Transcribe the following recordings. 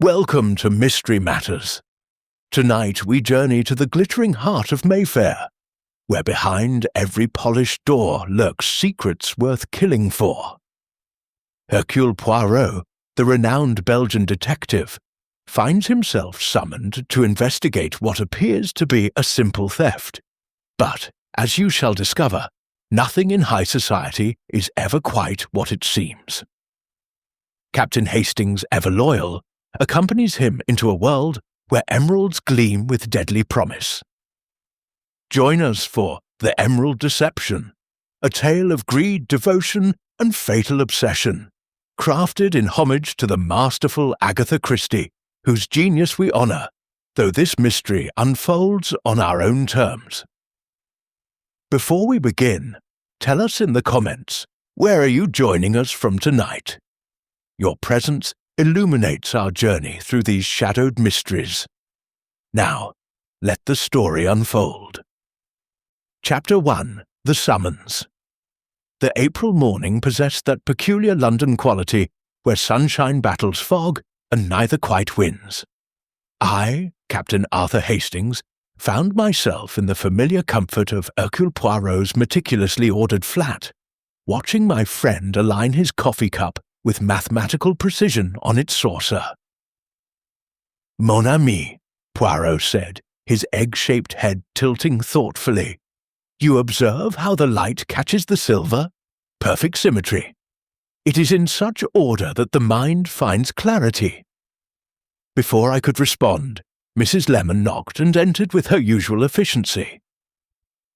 Welcome to Mystery Matters. Tonight we journey to the glittering heart of Mayfair, where behind every polished door lurks secrets worth killing for. Hercule Poirot, the renowned Belgian detective, finds himself summoned to investigate what appears to be a simple theft. But, as you shall discover, nothing in high society is ever quite what it seems. Captain Hastings, ever loyal, accompanies him into a world where emeralds gleam with deadly promise. Join us for The Emerald Deception, a tale of greed, devotion, and fatal obsession, crafted in homage to the masterful Agatha Christie, whose genius we honor, though this mystery unfolds on our own terms. Before we begin, tell us in the comments, where are you joining us from tonight? Your presence illuminates our journey through these shadowed mysteries. Now, let the story unfold. Chapter 1. The Summons. The April morning possessed that peculiar London quality where sunshine battles fog and neither quite wins. I, Captain Arthur Hastings, found myself in the familiar comfort of Hercule Poirot's meticulously ordered flat, watching my friend align his coffee cup with mathematical precision on its saucer. "Mon ami," Poirot said, his egg-shaped head tilting thoughtfully. "You observe how the light catches the silver? Perfect symmetry. It is in such order that the mind finds clarity." Before I could respond, Mrs. Lemon knocked and entered with her usual efficiency.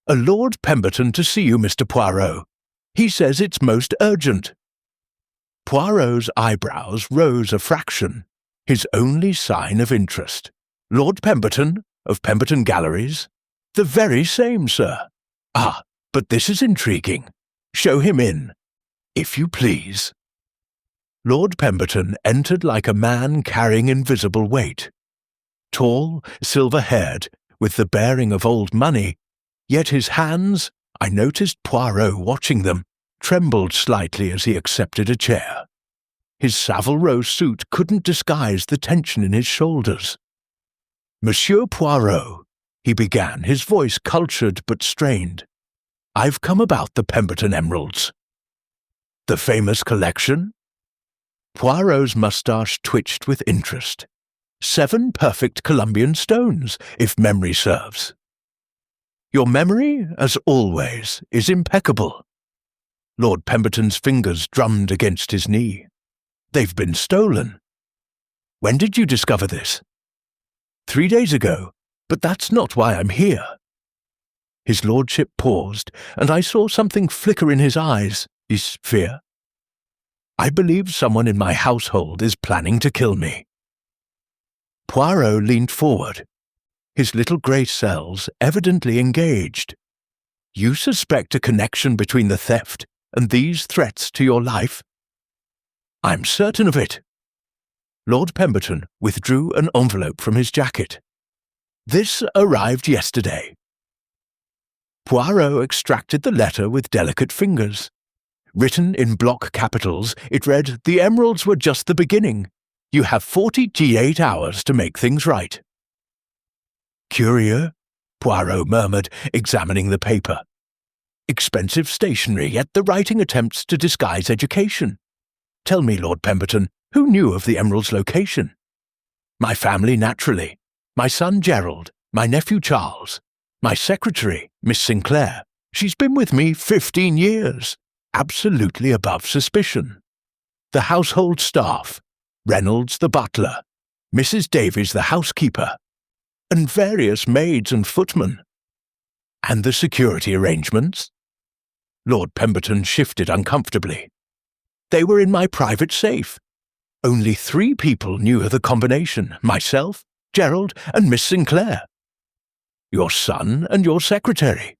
"A Lord Pemberton to see you, Mr. Poirot. He says it's most urgent." Poirot's eyebrows rose a fraction, his only sign of interest. "Lord Pemberton, of Pemberton Galleries?" "The very same, sir." "Ah, but this is intriguing. Show him in, if you please." Lord Pemberton entered like a man carrying invisible weight. Tall, silver-haired, with the bearing of old money, yet his hands, I noticed Poirot watching them, trembled slightly as he accepted a chair. His Savile Row suit couldn't disguise the tension in his shoulders. "Monsieur Poirot," he began, his voice cultured but strained, "I've come about the Pemberton Emeralds." "The famous collection?" Poirot's moustache twitched with interest. 7 perfect Colombian stones, if memory serves." "Your memory, as always, is impeccable." Lord Pemberton's fingers drummed against his knee. "They've been stolen." "When did you discover this?" 3 days ago, but that's not why I'm here." His lordship paused, and I saw something flicker in his eyes. Is fear? "I believe someone in my household is planning to kill me." Poirot leaned forward, his little grey cells evidently engaged. "You suspect a connection between the theft and these threats to your life?" "I'm certain of it." Lord Pemberton withdrew an envelope from his jacket. "This arrived yesterday." Poirot extracted the letter with delicate fingers. Written in block capitals, it read, "The emeralds were just the beginning. You have 48 hours to make things right." "Curieux," Poirot murmured, examining the paper. "Expensive stationery, yet the writing attempts to disguise education. Tell me, Lord Pemberton, who knew of the emerald's location?" "My family, naturally. My son Gerald, my nephew Charles, my secretary, Miss Sinclair. She's been with me 15 years, absolutely above suspicion. The household staff, Reynolds the butler, Mrs. Davies the housekeeper, and various maids and footmen." "And the security arrangements?" Lord Pemberton shifted uncomfortably. "They were in my private safe. Only 3 people knew of the combination, myself, Gerald, and Miss Sinclair." "Your son and your secretary?"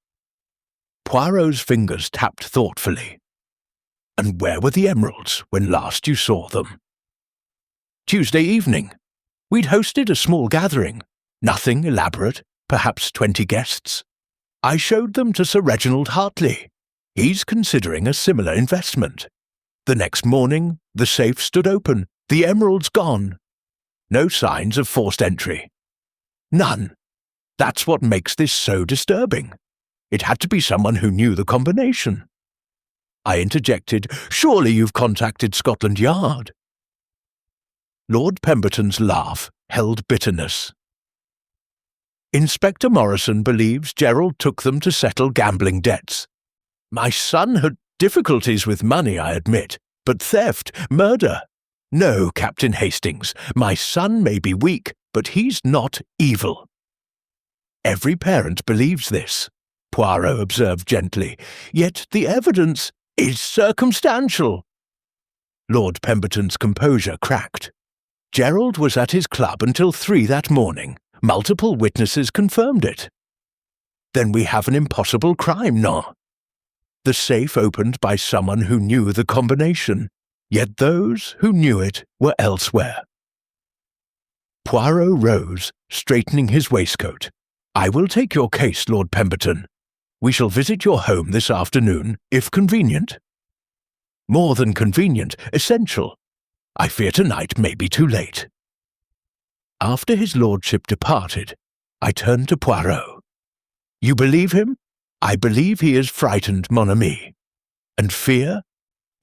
Poirot's fingers tapped thoughtfully. "And where were the emeralds when last you saw them?" "Tuesday evening. We'd hosted a small gathering. Nothing elaborate, perhaps 20 guests. I showed them to Sir Reginald Hartley. He's considering a similar investment. The next morning, the safe stood open, the emeralds gone. No signs of forced entry. None. That's what makes this so disturbing. It had to be someone who knew the combination. I interjected, "Surely you've contacted Scotland Yard." Lord Pemberton's laugh held bitterness. "Inspector Morrison believes Gerald took them to settle gambling debts. My son had difficulties with money, I admit, but theft, murder. No, Captain Hastings, my son may be weak, but he's not evil." "Every parent believes this," Poirot observed gently, "yet the evidence is circumstantial." Lord Pemberton's composure cracked. "Gerald was at his club until 3 that morning. Multiple witnesses confirmed it." "Then we have an impossible crime, no? The safe opened by someone who knew the combination, yet those who knew it were elsewhere." Poirot rose, straightening his waistcoat. "I will take your case, Lord Pemberton. We shall visit your home this afternoon, if convenient." "More than convenient, essential. I fear tonight may be too late." After his lordship departed, I turned to Poirot. "You believe him? I believe he is frightened, mon ami. And fear?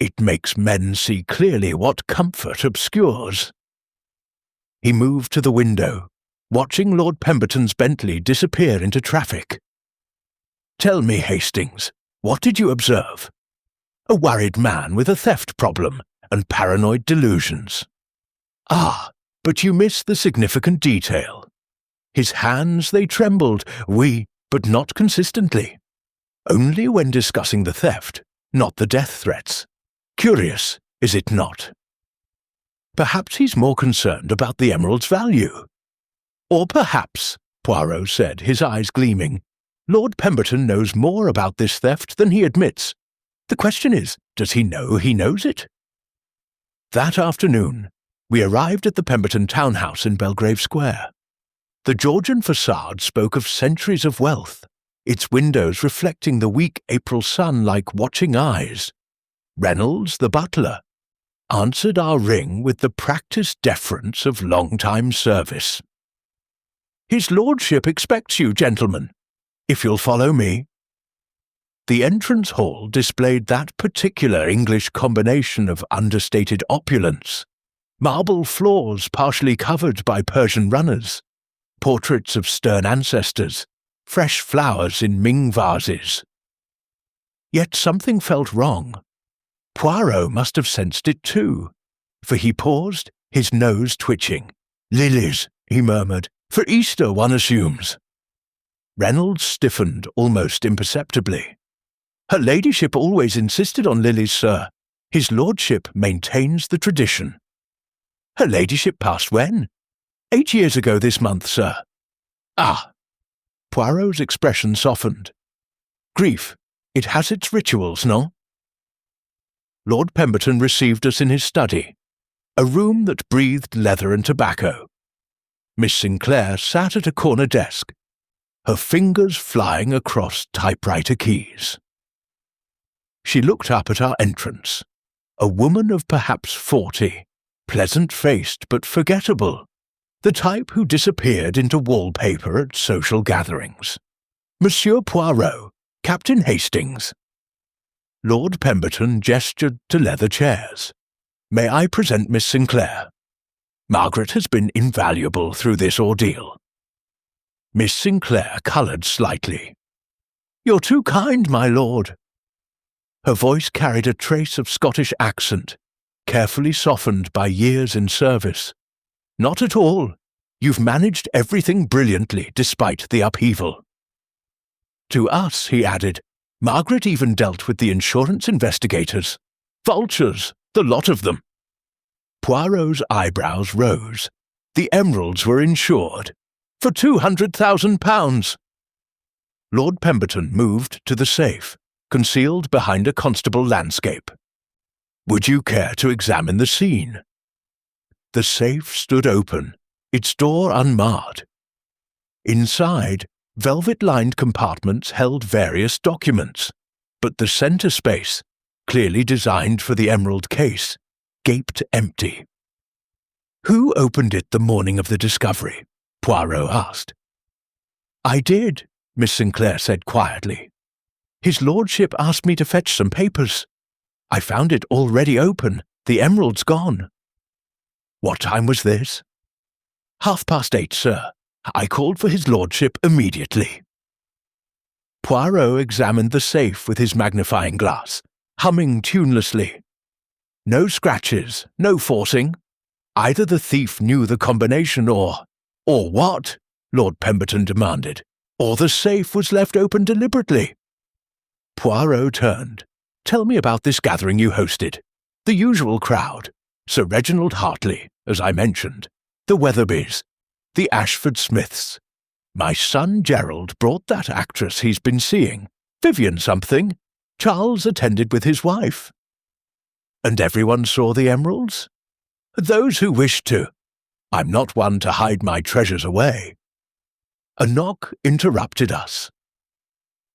It makes men see clearly what comfort obscures." He moved to the window, watching Lord Pemberton's Bentley disappear into traffic. "Tell me, Hastings, what did you observe?" "A worried man with a theft problem and paranoid delusions." "Ah, but you miss the significant detail. His hands, they trembled, but not consistently. Only when discussing the theft, not the death threats. Curious, is it not?" "Perhaps he's more concerned about the emerald's value." "Or perhaps," Poirot said, his eyes gleaming, "Lord Pemberton knows more about this theft than he admits. The question is, does he know he knows it?" That afternoon, we arrived at the Pemberton townhouse in Belgrave Square. The Georgian facade spoke of centuries of wealth, its windows reflecting the weak April sun like watching eyes. Reynolds, the butler, answered our ring with the practised deference of long-time service. "His lordship expects you, gentlemen, if you'll follow me." The entrance hall displayed that particular English combination of understated opulence, marble floors partially covered by Persian runners, portraits of stern ancestors, fresh flowers in Ming vases. Yet something felt wrong. Poirot must have sensed it too, for he paused, his nose twitching. "Lilies," he murmured, "for Easter, one assumes." Reynolds stiffened almost imperceptibly. "Her ladyship always insisted on lilies, sir. His lordship maintains the tradition." "Her ladyship passed when?" 8 years ago this month, sir." "Ah!" Poirot's expression softened. "Grief, it has its rituals, no?" Lord Pemberton received us in his study, a room that breathed leather and tobacco. Miss Sinclair sat at a corner desk, her fingers flying across typewriter keys. She looked up at our entrance, a woman of perhaps 40, pleasant-faced but forgettable, the type who disappeared into wallpaper at social gatherings. "Monsieur Poirot, Captain Hastings." Lord Pemberton gestured to leather chairs. "May I present Miss Sinclair? Margaret has been invaluable through this ordeal." Miss Sinclair coloured slightly. "You're too kind, my lord." Her voice carried a trace of Scottish accent, carefully softened by years in service. "Not at all. You've managed everything brilliantly despite the upheaval." To us, he added, Margaret even dealt with the insurance investigators. Vultures, the lot of them. Poirot's eyebrows rose. The emeralds were insured. For £200,000. Lord Pemberton moved to the safe, concealed behind a constable landscape. "Would you care to examine the scene?" The safe stood open, its door unmarred. Inside, velvet-lined compartments held various documents, but the centre space, clearly designed for the emerald case, gaped empty. "Who opened it the morning of the discovery?" Poirot asked. "I did," Miss Sinclair said quietly. "His lordship asked me to fetch some papers. I found it already open, the emeralds gone." "What time was this?" "8:30, sir. I called for his lordship immediately." Poirot examined the safe with his magnifying glass, humming tunelessly. "No scratches, no forcing. Either the thief knew the combination or—" "Or what?" Lord Pemberton demanded. "Or the safe was left open deliberately." Poirot turned. "Tell me about this gathering you hosted. The usual crowd. Sir Reginald Hartley, as I mentioned. The Weatherbys. The Ashford Smiths. My son Gerald brought that actress he's been seeing, Vivian something. Charles attended with his wife." "And everyone saw the emeralds?" "Those who wished to. I'm not one to hide my treasures away." A knock interrupted us.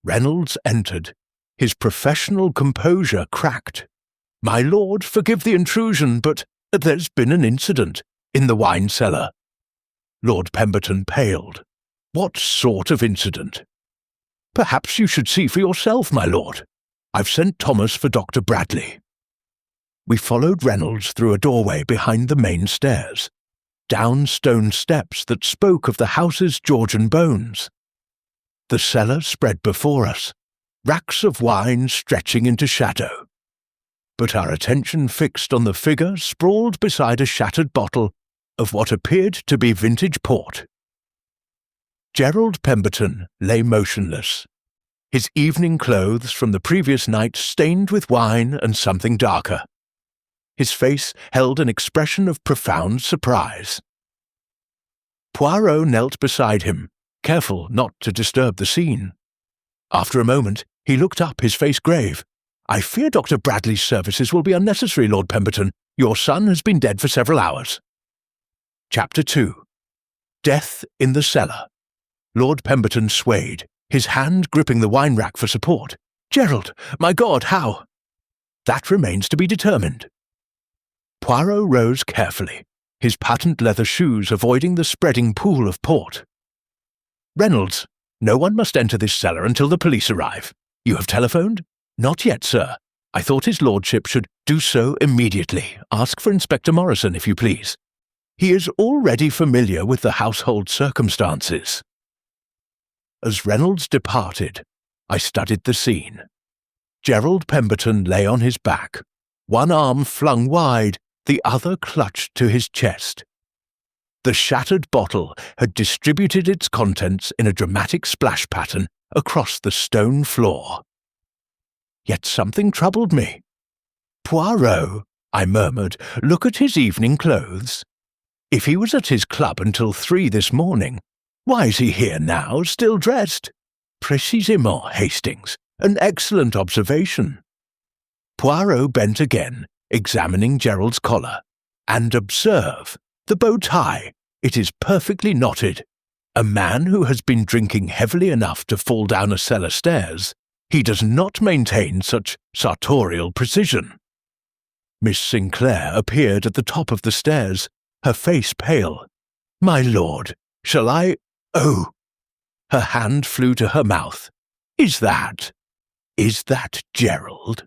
Reynolds entered. His professional composure cracked. "My lord, forgive the intrusion, but there's been an incident in the wine cellar." Lord Pemberton paled. "What sort of incident?" "Perhaps you should see for yourself, my lord. I've sent Thomas for Dr. Bradley." We followed Reynolds through a doorway behind the main stairs, down stone steps that spoke of the house's Georgian bones. The cellar spread before us, racks of wine stretching into shadow. But our attention fixed on the figure sprawled beside a shattered bottle of what appeared to be vintage port. Gerald Pemberton lay motionless, his evening clothes from the previous night stained with wine and something darker. His face held an expression of profound surprise. Poirot knelt beside him, careful not to disturb the scene. After a moment, he looked up, his face grave. "I fear Dr. Bradley's services will be unnecessary, Lord Pemberton. Your son has been dead for several hours." Chapter 2. Death in the Cellar. Lord Pemberton swayed, his hand gripping the wine rack for support. "Gerald, my God, how?" "That remains to be determined." Poirot rose carefully, his patent leather shoes avoiding the spreading pool of port. "Reynolds, no one must enter this cellar until the police arrive. You have telephoned?" "Not yet, sir. I thought his lordship should do so immediately. Ask for Inspector Morrison, if you please. He is already familiar with the household circumstances." As Reynolds departed, I studied the scene. Gerald Pemberton lay on his back, one arm flung wide, the other clutched to his chest. The shattered bottle had distributed its contents in a dramatic splash pattern across the stone floor. Yet something troubled me. "Poirot," I murmured, "look at his evening clothes. If he was at his club until 3 this morning, why is he here now, still dressed?" "Précisément, Hastings. An excellent observation." Poirot bent again, examining Gerald's collar. "And observe, the bow tie. It is perfectly knotted. A man who has been drinking heavily enough to fall down a cellar stairs, he does not maintain such sartorial precision." Miss Sinclair appeared at the top of the stairs, her face pale. "My lord, shall I— Oh!" Her hand flew to her mouth. Is that Gerald?"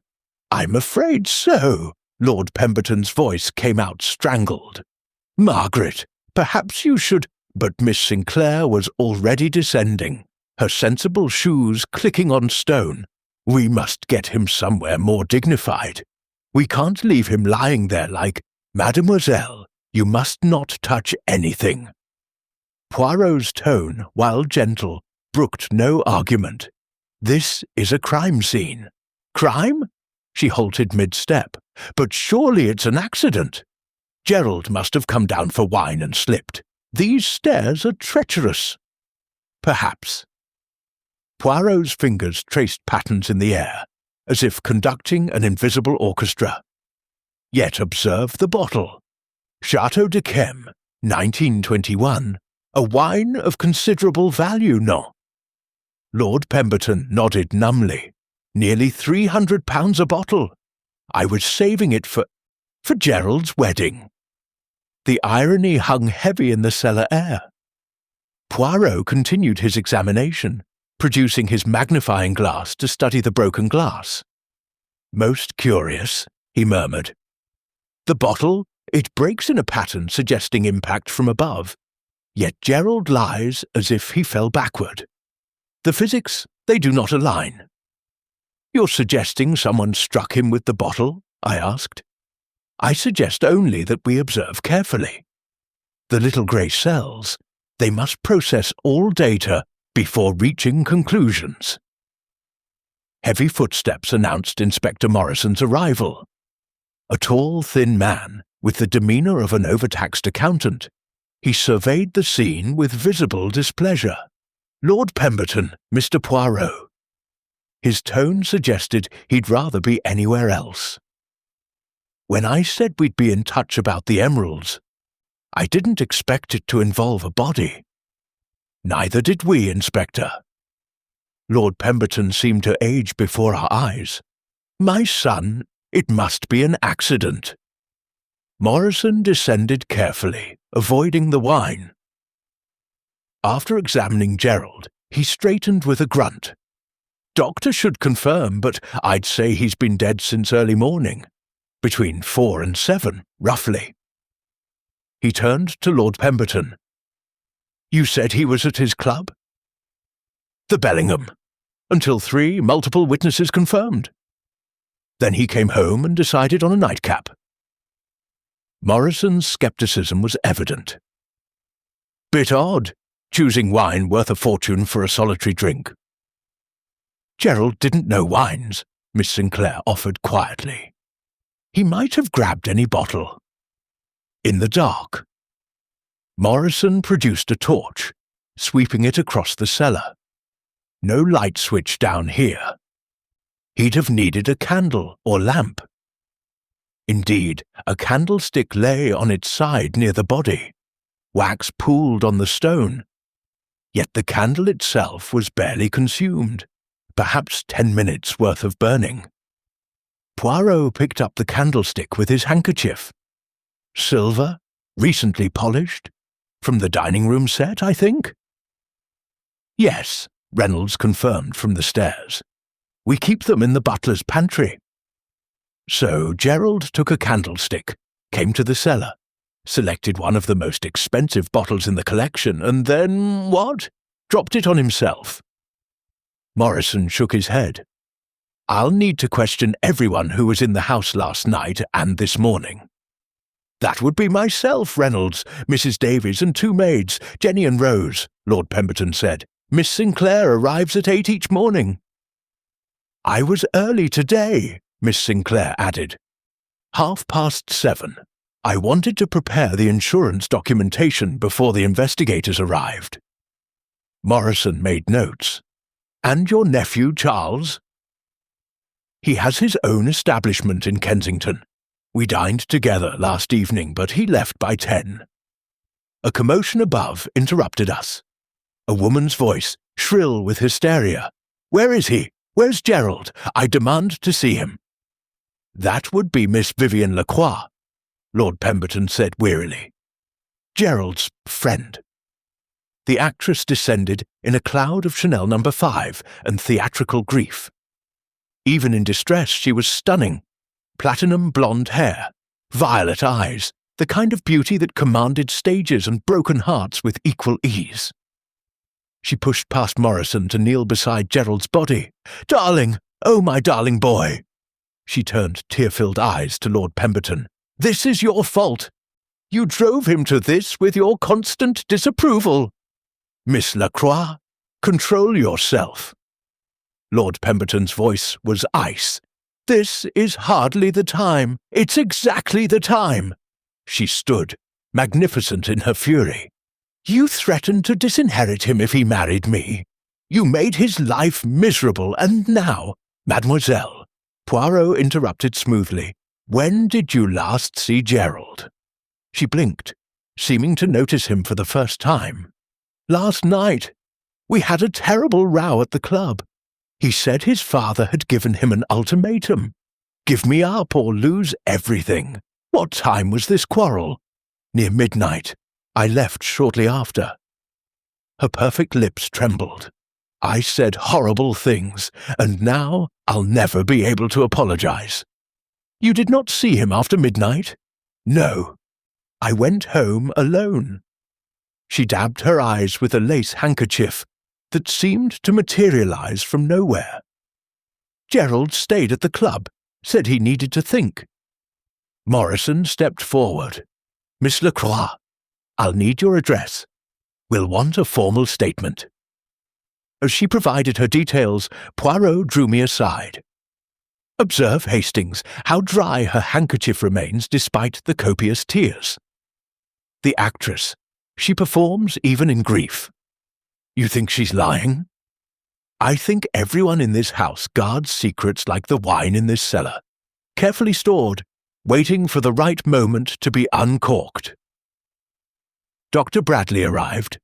"I'm afraid so." Lord Pemberton's voice came out strangled. "Margaret, perhaps you should—" But Miss Sinclair was already descending, her sensible shoes clicking on stone. "We must get him somewhere more dignified. We can't leave him lying there like— Mademoiselle, you must not touch anything." Poirot's tone, while gentle, brooked no argument. "This is a crime scene." "Crime?" She halted mid-step. "But surely it's an accident. Gerald must have come down for wine and slipped. These stairs are treacherous." "Perhaps." Poirot's fingers traced patterns in the air, as if conducting an invisible orchestra. "Yet observe the bottle. Chateau de Chem, 1921. A wine of considerable value, no?" Lord Pemberton nodded numbly. "Nearly £300 a bottle. I was saving it for Gerald's wedding." The irony hung heavy in the cellar air. Poirot continued his examination, producing his magnifying glass to study the broken glass. "Most curious," he murmured. "The bottle, it breaks in a pattern suggesting impact from above, yet Gerald lies as if he fell backward. The physics, they do not align." "You're suggesting someone struck him with the bottle?" I asked. "I suggest only that we observe carefully. The little grey cells, they must process all data before reaching conclusions." Heavy footsteps announced Inspector Morrison's arrival. A tall, thin man, with the demeanour of an overtaxed accountant, he surveyed the scene with visible displeasure. "Lord Pemberton, Mr. Poirot." His tone suggested he'd rather be anywhere else. "When I said we'd be in touch about the emeralds, I didn't expect it to involve a body." "Neither did we, Inspector." Lord Pemberton seemed to age before our eyes. "My son, it must be an accident." Morrison descended carefully, avoiding the wine. After examining Gerald, he straightened with a grunt. "Doctor should confirm, but I'd say he's been dead since early morning. Between 4 and 7, roughly." He turned to Lord Pemberton. "You said he was at his club?" "The Bellingham. Until 3, multiple witnesses confirmed. Then he came home and decided on a nightcap." Morrison's scepticism was evident. "Bit odd, choosing wine worth a fortune for a solitary drink." "Gerald didn't know wines," Miss Sinclair offered quietly. "He might have grabbed any bottle." "In the dark." Morrison produced a torch, sweeping it across the cellar. "No light switch down here. He'd have needed a candle or lamp." Indeed, a candlestick lay on its side near the body. Wax pooled on the stone. Yet the candle itself was barely consumed, perhaps 10 minutes' worth of burning. Poirot picked up the candlestick with his handkerchief. "Silver, recently polished? From the dining room set, I think?" "Yes," Reynolds confirmed from the stairs. "We keep them in the butler's pantry." So Gerald took a candlestick, came to the cellar, selected one of the most expensive bottles in the collection, and then, what? Dropped it on himself. Morrison shook his head. "I'll need to question everyone who was in the house last night and this morning." "That would be myself, Reynolds, Mrs. Davies and 2 maids, Jenny and Rose," Lord Pemberton said. "Miss Sinclair arrives at 8 each morning." "I was early today," Miss Sinclair added. 7:30. I wanted to prepare the insurance documentation before the investigators arrived." Morrison made notes. "And your nephew, Charles?" "He has his own establishment in Kensington. We dined together last evening, but he left by 10. A commotion above interrupted us. A woman's voice, shrill with hysteria. "Where is he? Where's Gerald? I demand to see him." "That would be Miss Vivienne Lacroix," Lord Pemberton said wearily. "Gerald's friend." The actress descended in a cloud of Chanel No. 5 and theatrical grief. Even in distress, she was stunning. Platinum blonde hair, violet eyes, the kind of beauty that commanded stages and broken hearts with equal ease. She pushed past Morrison to kneel beside Gerald's body. "Darling, oh my darling boy!" She turned tear-filled eyes to Lord Pemberton. "This is your fault. You drove him to this with your constant disapproval. Miss Lacroix, control yourself." Lord Pemberton's voice was ice. "This is hardly the time. It's exactly the time." She stood, magnificent in her fury. "You threatened to disinherit him if he married me. You made his life miserable, and now, Mademoiselle," Poirot interrupted smoothly, "when did you last see Gerald?" She blinked, seeming to notice him for the first time. "Last night. We had a terrible row at the club. He said his father had given him an ultimatum. Give me up or lose everything. What time was this quarrel?" Near midnight. I left shortly after." Her perfect lips trembled. "I said horrible things, and now I'll never be able to apologize." "You did not see him after midnight?" "No. I went home alone." She dabbed her eyes with a lace handkerchief that seemed to materialize from nowhere. "Gerald stayed at the club, said he needed to think." Morrison stepped forward. "Miss Lacroix, I'll need your address. We'll want a formal statement." As she provided her details, Poirot drew me aside. "Observe, Hastings, how dry her handkerchief remains despite the copious tears. The actress, she performs even in grief. You think she's lying? I think everyone in this house guards secrets like the wine in this cellar, carefully stored, waiting for the right moment to be uncorked." Dr. Bradley arrived.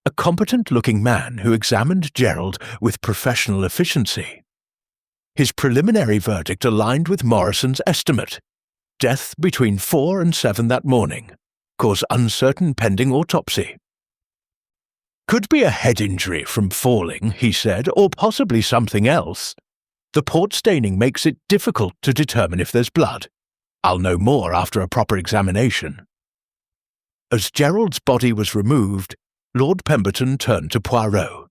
A competent-looking man who examined Gerald with professional efficiency. His preliminary verdict aligned with Morrison's estimate. Death between 4 and 7 that morning. Cause uncertain pending autopsy. "Could be a head injury from falling," he said, "or possibly something else. The port staining makes it difficult to determine if there's blood. I'll know more after a proper examination." As Gerald's body was removed, Lord Pemberton turned to Poirot.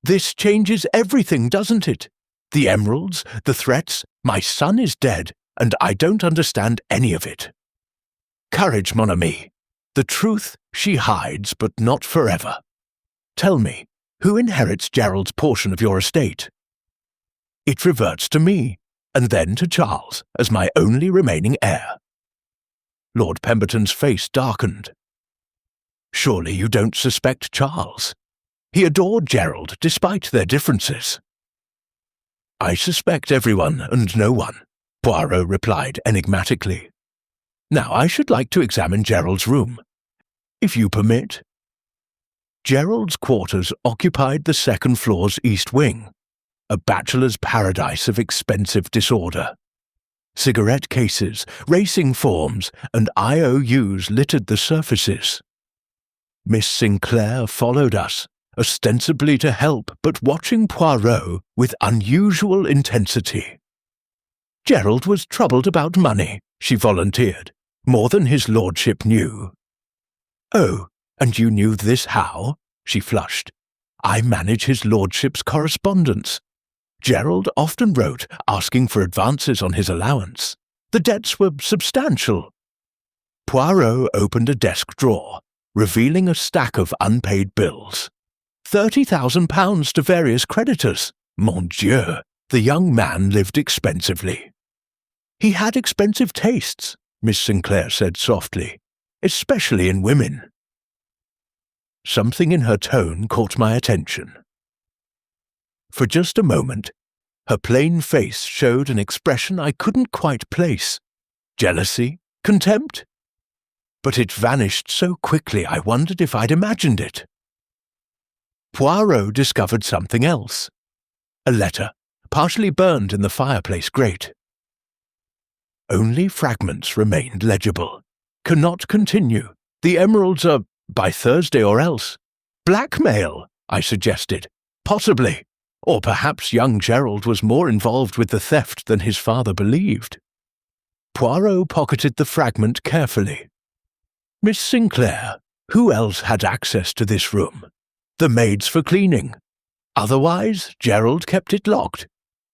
"This changes everything, doesn't it? The emeralds, the threats, my son is dead, and I don't understand any of it." "Courage, mon ami. The truth she hides, but not forever. Tell me, who inherits Gerald's portion of your estate?" "It reverts to me, and then to Charles, as my only remaining heir." Lord Pemberton's face darkened. "Surely you don't suspect Charles? He adored Gerald despite their differences." "I suspect everyone and no one," Poirot replied enigmatically. "Now I should like to examine Gerald's room, if you permit." Gerald's quarters occupied the second floor's east wing, a bachelor's paradise of expensive disorder. Cigarette cases, racing forms, and IOUs littered the surfaces. Miss Sinclair followed us, ostensibly to help, but watching Poirot with unusual intensity. "Gerald was troubled about money," she volunteered, "more than his lordship knew." "Oh, and you knew this how?" She flushed. "I manage his lordship's correspondence. Gerald often wrote asking for advances on his allowance. The debts were substantial." Poirot opened a desk drawer, revealing a stack of unpaid bills. £30,000 to various creditors. Mon Dieu, the young man lived expensively. "He had expensive tastes," Miss Sinclair said softly, "especially in women." Something in her tone caught my attention. For just a moment, her plain face showed an expression I couldn't quite place. Jealousy? Contempt? But it vanished so quickly I wondered if I'd imagined it. Poirot discovered something else. A letter, partially burned in the fireplace grate. Only fragments remained legible. "Cannot continue. The emeralds are by Thursday or else." "Blackmail," I suggested. "Possibly. Or perhaps young Gerald was more involved with the theft than his father believed." Poirot pocketed the fragment carefully. "Miss Sinclair, who else had access to this room?" "The maids for cleaning. Otherwise, Gerald kept it locked.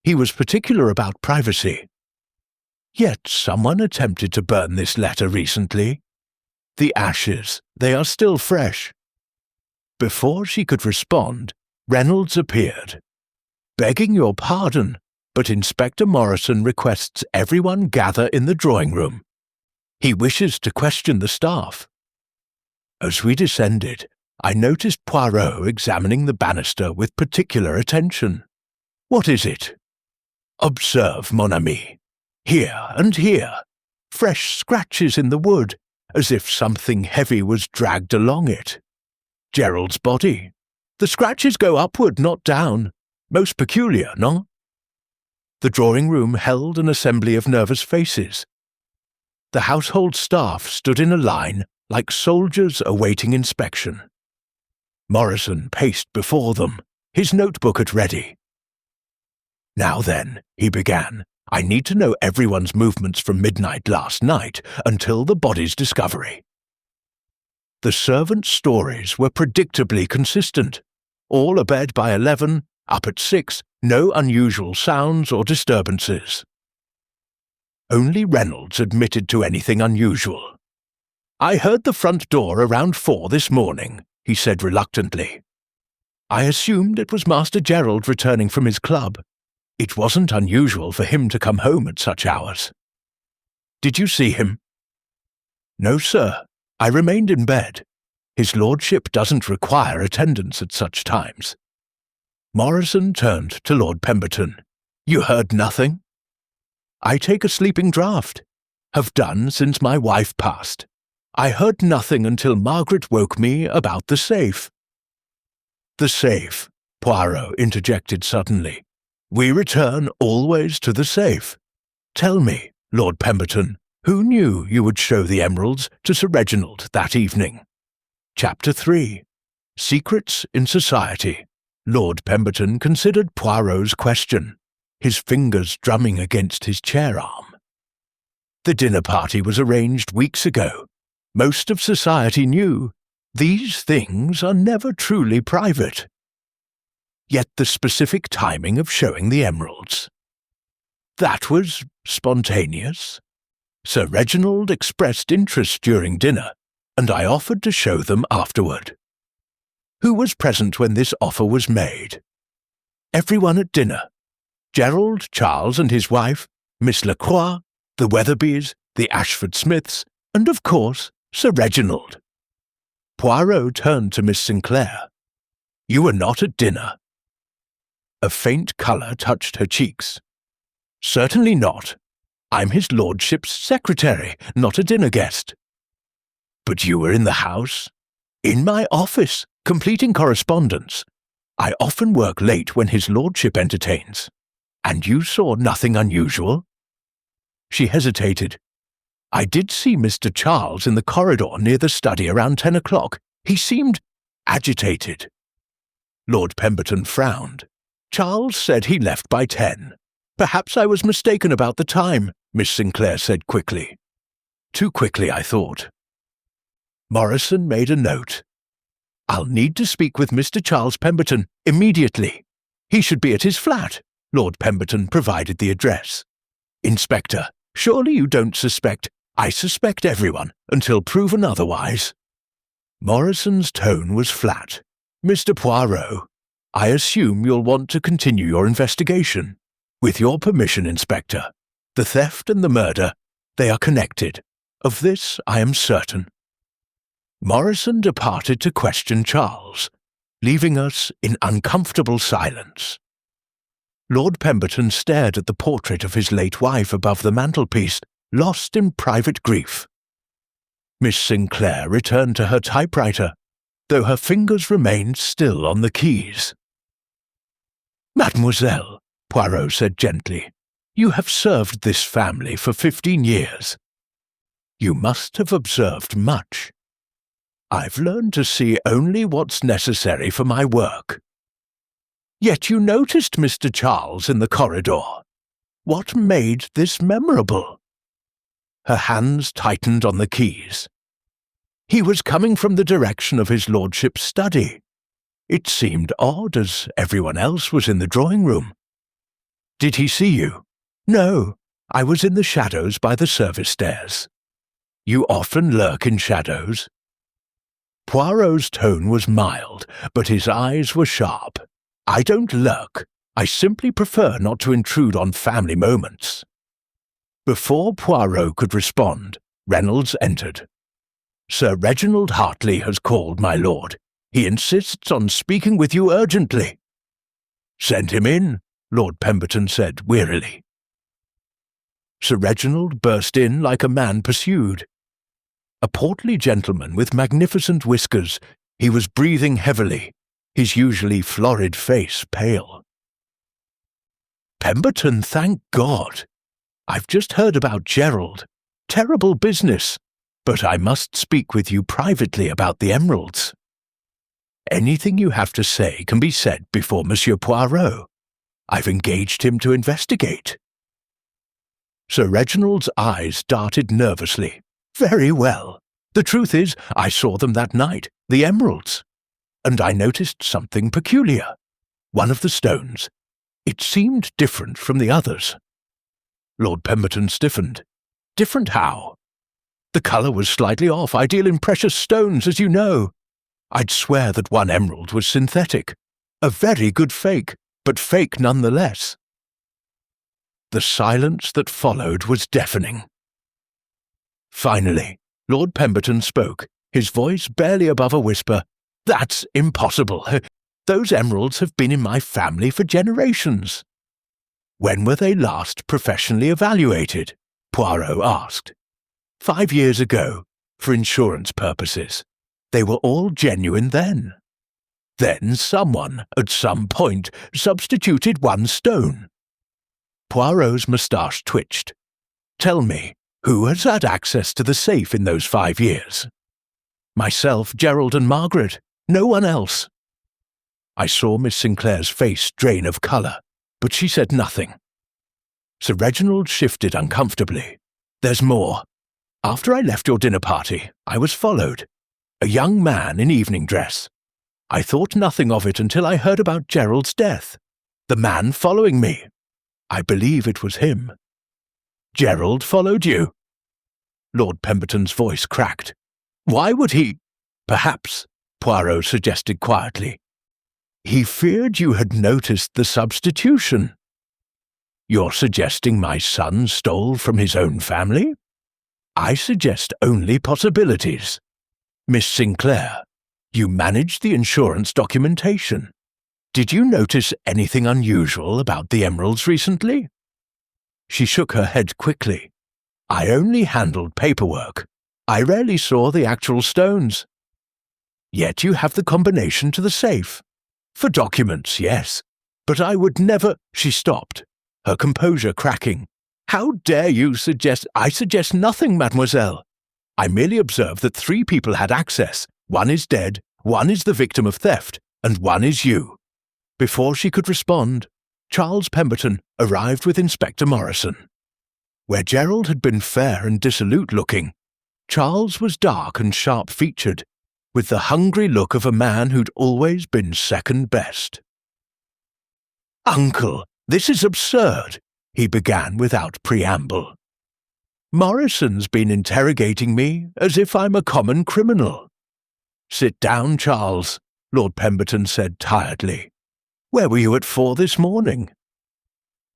He was particular about privacy." "Yet someone attempted to burn this letter recently." "The ashes, they are still fresh." Before she could respond, Reynolds appeared. "Begging your pardon, but Inspector Morrison requests everyone gather in the drawing room. He wishes to question the staff." As we descended, I noticed Poirot examining the banister with particular attention. "What is it?" "Observe, mon ami. Here and here. Fresh scratches in the wood, as if something heavy was dragged along it. Gerald's body. The scratches go upward, not down. Most peculiar, no?" The drawing-room held an assembly of nervous faces. The household staff stood in a line like soldiers awaiting inspection. Morrison paced before them, his notebook at ready. "Now then," he began, "I need to know everyone's movements from midnight last night until the body's discovery." The servants' stories were predictably consistent. All abed by 11, up at 6, no unusual sounds or disturbances. Only Reynolds admitted to anything unusual. "I heard the front door around 4 this morning," he said reluctantly. "I assumed it was Master Gerald returning from his club. It wasn't unusual for him to come home at such hours." "Did you see him?" "No, sir. I remained in bed. His lordship doesn't require attendance at such times." Morrison turned to Lord Pemberton. "You heard nothing?" "I take a sleeping draught. Have done since my wife passed. I heard nothing until Margaret woke me about the safe." "The safe," Poirot interjected suddenly. "We return always to the safe. Tell me, Lord Pemberton, who knew you would show the emeralds to Sir Reginald that evening?" Chapter 3. Secrets in Society. Lord Pemberton considered Poirot's question, his fingers drumming against his chair-arm. "The dinner party was arranged weeks ago. Most of society knew. These things are never truly private. Yet the specific timing of showing the emeralds, that was spontaneous. Sir Reginald expressed interest during dinner, and I offered to show them afterward." "Who was present when this offer was made?" "Everyone at dinner. Gerald, Charles and his wife, Miss Lacroix, the Weatherbys, the Ashford Smiths, and of course Sir Reginald." Poirot turned to Miss Sinclair. "You were not at dinner?" A faint colour touched her cheeks. "Certainly not. I'm his lordship's secretary, not a dinner guest." "But you were in the house?" "In my office, completing correspondence. I often work late when his lordship entertains." "And you saw nothing unusual?" She hesitated. "I did see Mr. Charles in the corridor near the study around 10 o'clock. He seemed agitated." Lord Pemberton frowned. "Charles said he left by 10. Perhaps I was mistaken about the time," Miss Sinclair said quickly. "Too quickly, I thought." Morrison made a note. "I'll need to speak with Mr. Charles Pemberton immediately. He should be at his flat." Lord Pemberton provided the address. "Inspector, surely you don't suspect—" "I suspect everyone until proven otherwise." Morrison's tone was flat. "Mr. Poirot, I assume you'll want to continue your investigation. With your permission, Inspector. The theft and the murder, they are connected. Of this I am certain." Morrison departed to question Charles, leaving us in uncomfortable silence. Lord Pemberton stared at the portrait of his late wife above the mantelpiece, lost in private grief. Miss Sinclair returned to her typewriter, though her fingers remained still on the keys. "Mademoiselle," Poirot said gently, "you have served this family for 15 years. You must have observed much. I've learned to see only what's necessary for my work. Yet you noticed Mr. Charles in the corridor. What made this memorable?" Her hands tightened on the keys. "He was coming from the direction of his lordship's study. It seemed odd, as everyone else was in the drawing-room." "Did he see you?" "No, I was in the shadows by the service stairs." "You often lurk in shadows?" Poirot's tone was mild, but his eyes were sharp. "I don't lurk. I simply prefer not to intrude on family moments." Before Poirot could respond, Reynolds entered. "Sir Reginald Hartley has called, my lord. He insists on speaking with you urgently." "Send him in," Lord Pemberton said wearily. Sir Reginald burst in like a man pursued. A portly gentleman with magnificent whiskers, he was breathing heavily, his usually florid face pale. "Pemberton, thank God! I've just heard about Gerald. Terrible business. But I must speak with you privately about the emeralds. Anything you have to say can be said before Monsieur Poirot. I've engaged him to investigate." Sir Reginald's eyes darted nervously. "Very well. The truth is, I saw them that night, the emeralds. And I noticed something peculiar. One of the stones. It seemed different from the others." Lord Pemberton stiffened. "Different how?" "The colour was slightly off. I deal in precious stones, as you know. I'd swear that one emerald was synthetic. A very good fake, but fake nonetheless." The silence that followed was deafening. Finally, Lord Pemberton spoke, his voice barely above a whisper. "That's impossible. Those emeralds have been in my family for generations." "When were they last professionally evaluated?" Poirot asked. 5 years ago, for insurance purposes. They were all genuine then. Then someone, at some point, substituted one stone." Poirot's moustache twitched. "Tell me, who has had access to the safe in those 5 years?" "Myself, Gerald and Margaret. No one else." I saw Miss Sinclair's face drain of colour, but she said nothing. Sir Reginald shifted uncomfortably. "There's more. After I left your dinner party, I was followed. A young man in evening dress. I thought nothing of it until I heard about Gerald's death. The man following me. I believe it was him." "Gerald followed you?" Lord Pemberton's voice cracked. "Why would he—" "Perhaps," Poirot suggested quietly. "He feared you had noticed the substitution." "You're suggesting my son stole from his own family?" "I suggest only possibilities. Miss Sinclair, you managed the insurance documentation. Did you notice anything unusual about the emeralds recently?" She shook her head quickly. "I only handled paperwork. I rarely saw the actual stones." "Yet you have the combination to the safe." "For documents, yes. But I would never—" She stopped, her composure cracking. "How dare you suggest—" "I suggest nothing, mademoiselle. I merely observe that 3 people had access. One is dead, one is the victim of theft, and one is you." Before she could respond, Charles Pemberton arrived with Inspector Morrison. Where Gerald had been fair and dissolute-looking, Charles was dark and sharp-featured, with the hungry look of a man who'd always been second best. "Uncle, this is absurd," he began without preamble. "Morrison's been interrogating me as if I'm a common criminal." "Sit down, Charles," Lord Pemberton said tiredly. "Where were you at 4 this morning?"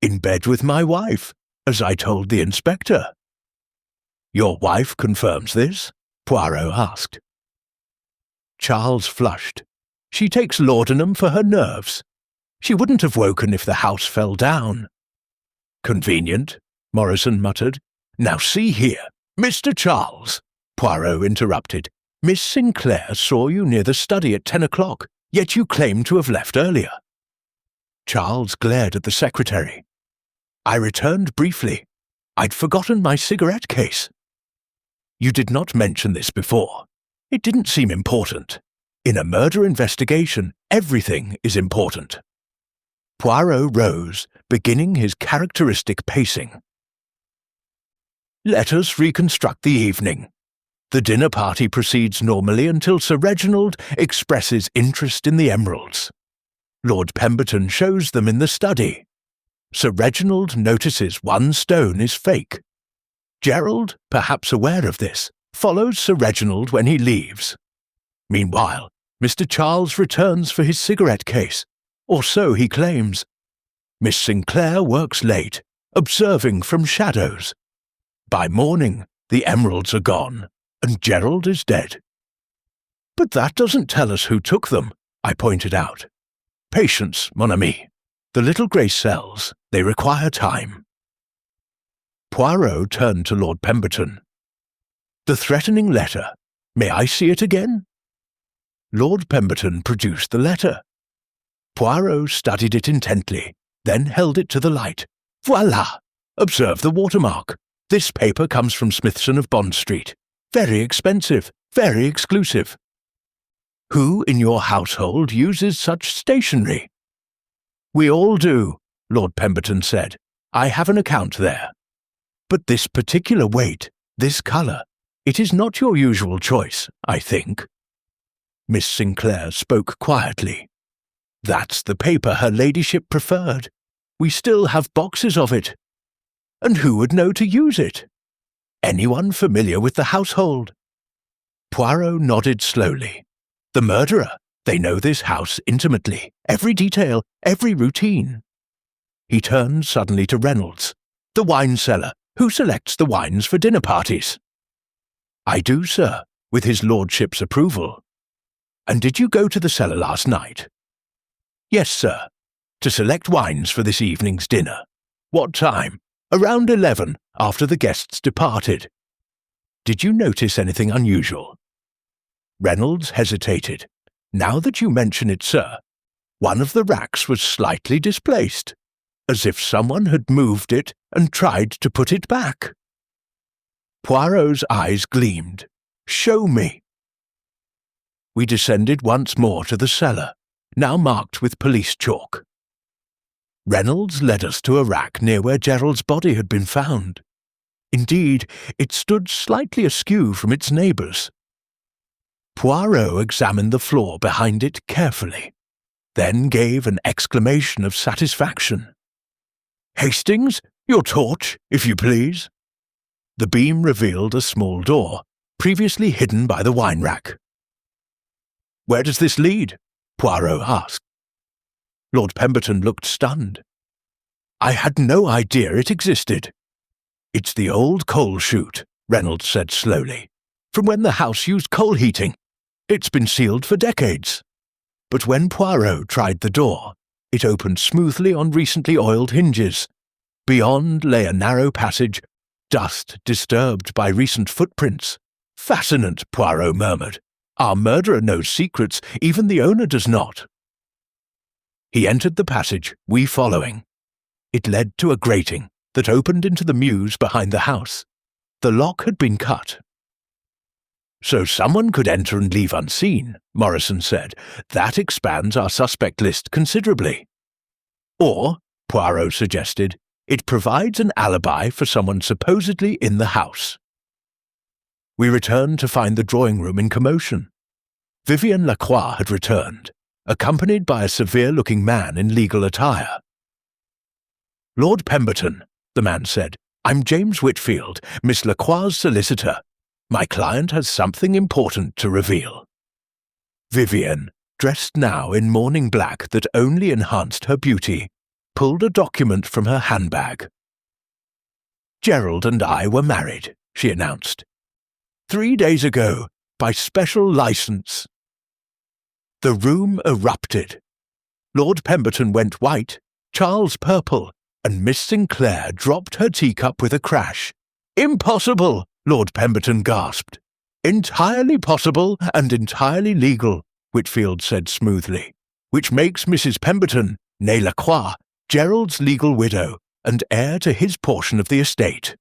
"In bed with my wife, as I told the inspector." "Your wife confirms this?" Poirot asked. Charles flushed. "She takes laudanum for her nerves. She wouldn't have woken if the house fell down." "Convenient," Morrison muttered. "Now see here, Mr. Charles," Poirot interrupted. "Miss Sinclair saw you near the study at 10 o'clock, yet you claim to have left earlier." Charles glared at the secretary. "I returned briefly. I'd forgotten my cigarette case." "You did not mention this before. It didn't seem important. In a murder investigation, everything is important." Poirot rose, beginning his characteristic pacing. "Let us reconstruct the evening. The dinner party proceeds normally until Sir Reginald expresses interest in the emeralds. Lord Pemberton shows them in the study. Sir Reginald notices one stone is fake. Gerald, perhaps aware of this, follows Sir Reginald when he leaves. Meanwhile, Mr. Charles returns for his cigarette case, or so he claims. Miss Sinclair works late, observing from shadows. By morning, the emeralds are gone, and Gerald is dead." "But that doesn't tell us who took them," I pointed out. "Patience, mon ami. The little grey cells, they require time." Poirot turned to Lord Pemberton. "The threatening letter. May I see it again?" Lord Pemberton produced the letter. Poirot studied it intently, then held it to the light. "Voilà! Observe the watermark. This paper comes from Smithson of Bond Street. Very expensive, very exclusive. Who in your household uses such stationery? We all do, Lord Pemberton said. I have an account there. But this particular weight, this colour, it is not your usual choice, I think. Miss Sinclair spoke quietly. That's the paper her ladyship preferred. We still have boxes of it. And who would know to use it? Anyone familiar with the household? Poirot nodded slowly. The murderer. They know this house intimately, every detail, every routine. He turned suddenly to Reynolds. The wine cellar. Who selects the wines for dinner parties? I do, sir, with his lordship's approval. And did you go to the cellar last night? Yes, sir, to select wines for this evening's dinner. What time? Around 11, after the guests departed. Did you notice anything unusual? Reynolds hesitated. Now that you mention it, sir, one of the racks was slightly displaced, as if someone had moved it and tried to put it back. Poirot's eyes gleamed. Show me. We descended once more to the cellar, now marked with police chalk. Reynolds led us to a rack near where Gerald's body had been found. Indeed, it stood slightly askew from its neighbours. Poirot examined the floor behind it carefully, then gave an exclamation of satisfaction. Hastings, your torch, if you please. The beam revealed a small door, previously hidden by the wine rack. Where does this lead? Poirot asked. Lord Pemberton looked stunned. I had no idea it existed. It's the old coal chute, Reynolds said slowly, from when the house used coal heating. It's been sealed for decades. But when Poirot tried the door, it opened smoothly on recently oiled hinges. Beyond lay a narrow passage, dust disturbed by recent footprints. Fascinant, Poirot murmured. Our murderer knows secrets, even the owner does not. He entered the passage, we following. It led to a grating that opened into the mews behind the house. The lock had been cut. So someone could enter and leave unseen, Morrison said. That expands our suspect list considerably. Or, Poirot suggested, it provides an alibi for someone supposedly in the house. We returned to find the drawing-room in commotion. Vivienne Lacroix had returned, accompanied by a severe-looking man in legal attire. Lord Pemberton, the man said, I'm James Whitfield, Miss Lacroix's solicitor. My client has something important to reveal. Vivienne, dressed now in mourning black that only enhanced her beauty, pulled a document from her handbag. Gerald and I were married, she announced. 3 days ago, by special license. The room erupted. Lord Pemberton went white, Charles purple, and Miss Sinclair dropped her teacup with a crash. Impossible, Lord Pemberton gasped. Entirely possible and entirely legal, Whitfield said smoothly, which makes Mrs. Pemberton, née Lacroix, Gerald's legal widow and heir to his portion of the estate.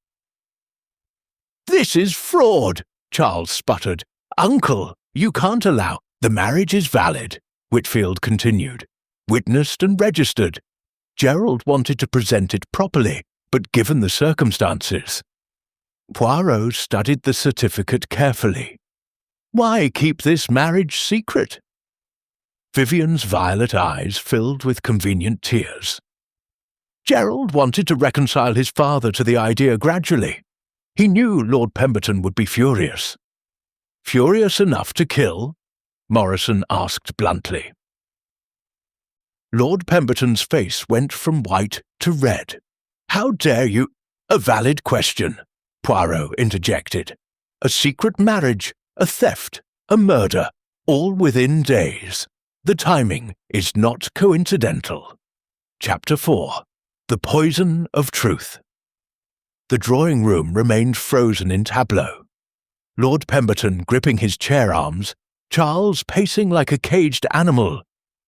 This is fraud, Charles sputtered. Uncle, you can't allow. The marriage is valid, Whitfield continued. Witnessed and registered. Gerald wanted to present it properly, but given the circumstances. Poirot studied the certificate carefully. Why keep this marriage secret? Vivienne's violet eyes filled with convenient tears. Gerald wanted to reconcile his father to the idea gradually. He knew Lord Pemberton would be furious. Furious enough to kill? Morrison asked bluntly. Lord Pemberton's face went from white to red. How dare you? A valid question, Poirot interjected. A secret marriage, a theft, a murder, all within days. The timing is not coincidental. Chapter 4. The Poison of Truth. The drawing-room remained frozen in tableau. Lord Pemberton gripping his chair arms, Charles pacing like a caged animal,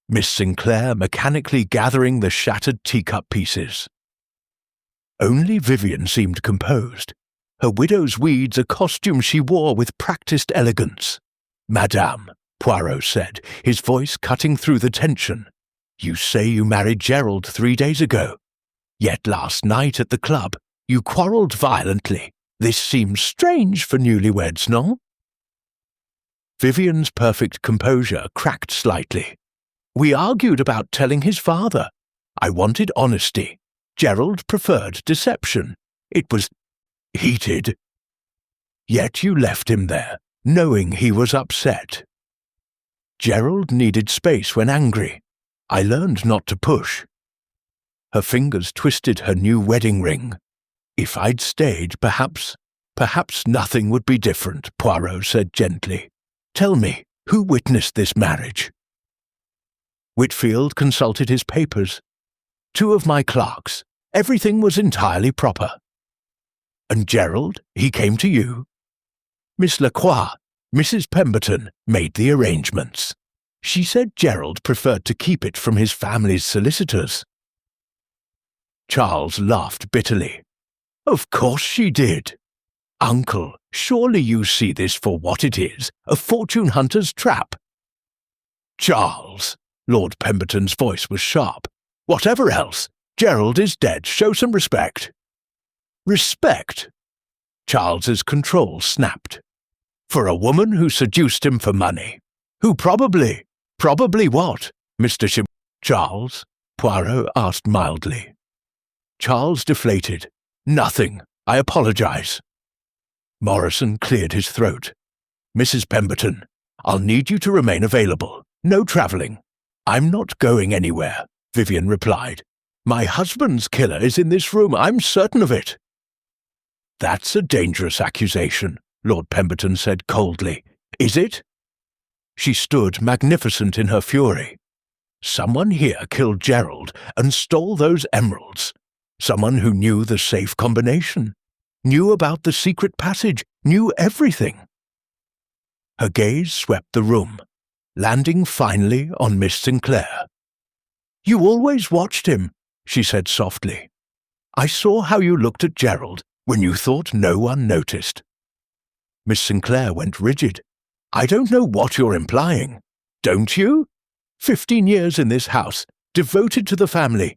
Miss Sinclair mechanically gathering the shattered teacup pieces. Only Vivienne seemed composed, Her widow's weeds a costume she wore with practised elegance. Madame, Poirot said, his voice cutting through the tension, you say you married Gerald 3 days ago. Yet last night at the club you quarrelled violently. This seems strange for newlyweds, no? Vivian's perfect composure cracked slightly. We argued about telling his father. I wanted honesty. Gerald preferred deception. It was heated. Yet you left him there, knowing he was upset. Gerald needed space when angry. I learned not to push. Her fingers twisted her new wedding ring. If I'd stayed, perhaps nothing would be different, Poirot said gently. Tell me, who witnessed this marriage? Whitfield consulted his papers. 2 of my clerks. Everything was entirely proper. And Gerald, he came to you? Miss Lacroix, Mrs. Pemberton, made the arrangements. She said Gerald preferred to keep it from his family's solicitors. Charles laughed bitterly. Of course she did. Uncle, surely you see this for what it is, a fortune hunter's trap. Charles, Lord Pemberton's voice was sharp. Whatever else, Gerald is dead. Show some respect. Respect? Charles's control snapped. For a woman who seduced him for money. Who probably what, Mr. Charles? Poirot asked mildly. Charles deflated. Nothing. I apologize. Morrison cleared his throat. Mrs. Pemberton, I'll need you to remain available. No travelling. I'm not going anywhere, Vivian replied. My husband's killer is in this room. I'm certain of it. That's a dangerous accusation, Lord Pemberton said coldly. Is it? She stood magnificent in her fury. Someone here killed Gerald and stole those emeralds. Someone who knew the safe combination, knew about the secret passage, knew everything. Her gaze swept the room, landing finally on Miss Sinclair. You always watched him, she said softly. I saw how you looked at Gerald when you thought no one noticed. Miss Sinclair went rigid. I don't know what you're implying. Don't you? 15 years in this house, devoted to the family.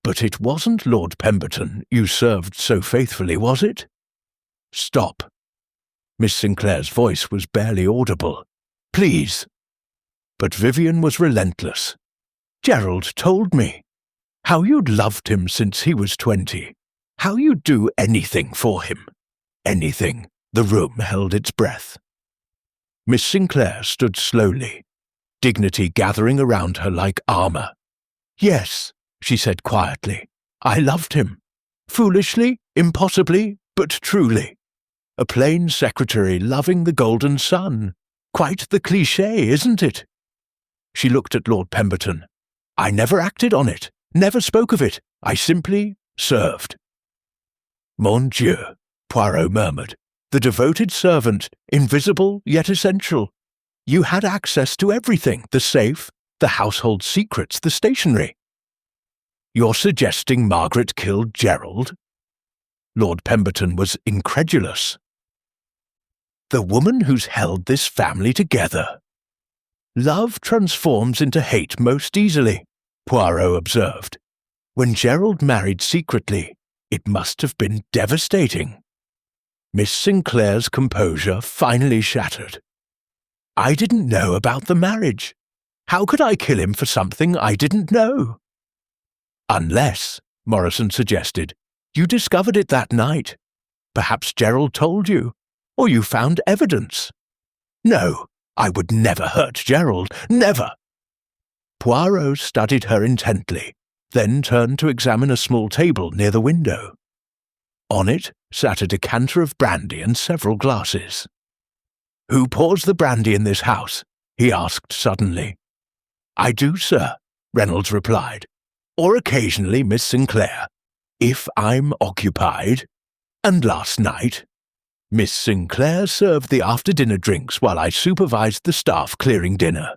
But it wasn't Lord Pemberton you served so faithfully, was it? Stop. Miss Sinclair's voice was barely audible. Please. But Vivian was relentless. Gerald told me. How you'd loved him since he was 20. How you'd do anything for him. Anything. The room held its breath. Miss Sinclair stood slowly, dignity gathering around her like armour. Yes, she said quietly, I loved him. Foolishly, impossibly, but truly. A plain secretary loving the golden sun. Quite the cliché, isn't it? She looked at Lord Pemberton. I never acted on it, never spoke of it. I simply served. Mon Dieu, Poirot murmured. The devoted servant, invisible yet essential. You had access to everything, the safe, the household secrets, the stationery. You're suggesting Margaret killed Gerald? Lord Pemberton was incredulous. The woman who's held this family together. Love transforms into hate most easily, Poirot observed. When Gerald married secretly, it must have been devastating. Miss Sinclair's composure finally shattered. I didn't know about the marriage. How could I kill him for something I didn't know? Unless, Morrison suggested, you discovered it that night. Perhaps Gerald told you, or you found evidence. No, I would never hurt Gerald, never. Poirot studied her intently, then turned to examine a small table near the window. On it sat a decanter of brandy and several glasses. Who pours the brandy in this house? He asked suddenly. I do, sir, Reynolds replied, or occasionally Miss Sinclair, if I'm occupied. And last night, Miss Sinclair served the after-dinner drinks while I supervised the staff clearing dinner.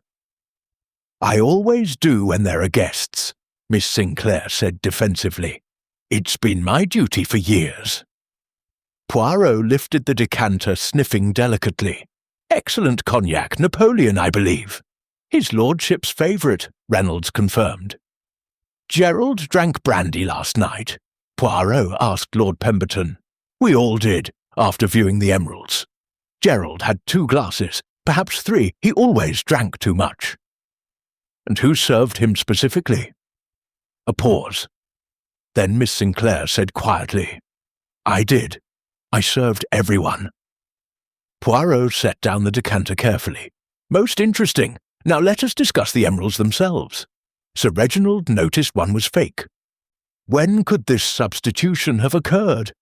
I always do when there are guests, Miss Sinclair said defensively. It's been my duty for years. Poirot lifted the decanter, sniffing delicately. Excellent cognac, Napoleon, I believe. His lordship's favourite, Reynolds confirmed. Gerald drank brandy last night? Poirot asked Lord Pemberton. We all did, after viewing the emeralds. Gerald had 2 glasses, perhaps 3. He always drank too much. And who served him specifically? A pause. Then Miss Sinclair said quietly, I did. I served everyone. Poirot set down the decanter carefully. Most interesting. Now let us discuss the emeralds themselves. Sir Reginald noticed one was fake. When could this substitution have occurred?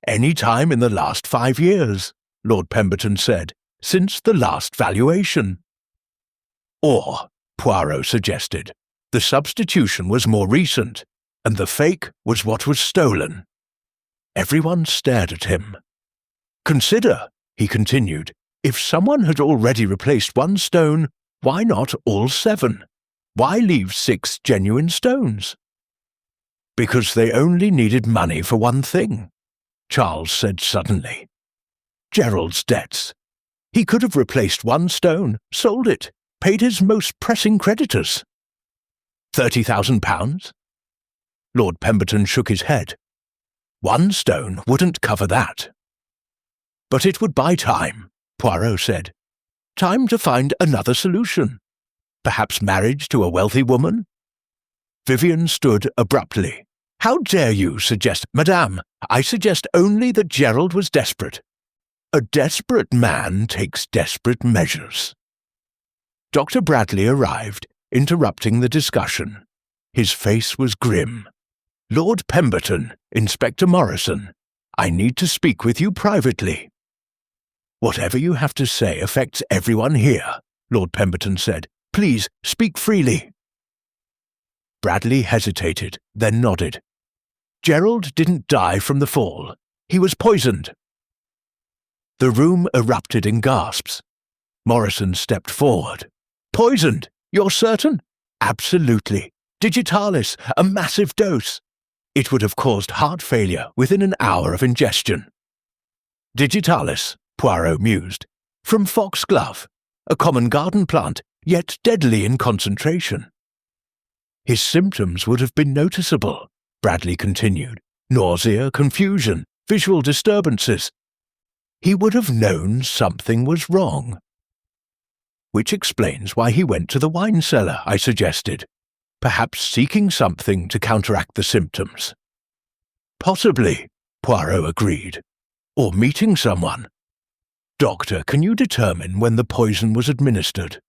Any time in the last 5 years, Lord Pemberton said, since the last valuation. Or, Poirot suggested, the substitution was more recent, and the fake was what was stolen. Everyone stared at him. Consider, he continued, if someone had already replaced 1 stone, why not all 7? Why leave 6 genuine stones? Because they only needed money for one thing, Charles said suddenly. Gerald's debts. He could have replaced 1 stone, sold it, paid his most pressing creditors. £30,000? Lord Pemberton shook his head. 1 stone wouldn't cover that. But it would buy time, Poirot said. Time to find another solution. Perhaps marriage to a wealthy woman? Vivian stood abruptly. How dare you suggest— Madame, I suggest only that Gerald was desperate. A desperate man takes desperate measures. Dr. Bradley arrived, interrupting the discussion. His face was grim. Lord Pemberton, Inspector Morrison, I need to speak with you privately. Whatever you have to say affects everyone here, Lord Pemberton said. Please, speak freely. Bradley hesitated, then nodded. Gerald didn't die from the fall. He was poisoned. The room erupted in gasps. Morrison stepped forward. Poisoned? You're certain? Absolutely. Digitalis, a massive dose. It would have caused heart failure within an hour of ingestion. Digitalis, Poirot mused. From foxglove, a common garden plant, yet deadly in concentration. His symptoms would have been noticeable, Bradley continued. Nausea, confusion, visual disturbances. He would have known something was wrong. Which explains why he went to the wine cellar, I suggested, perhaps seeking something to counteract the symptoms. Possibly, Poirot agreed. Or meeting someone. Doctor, can you determine when the poison was administered?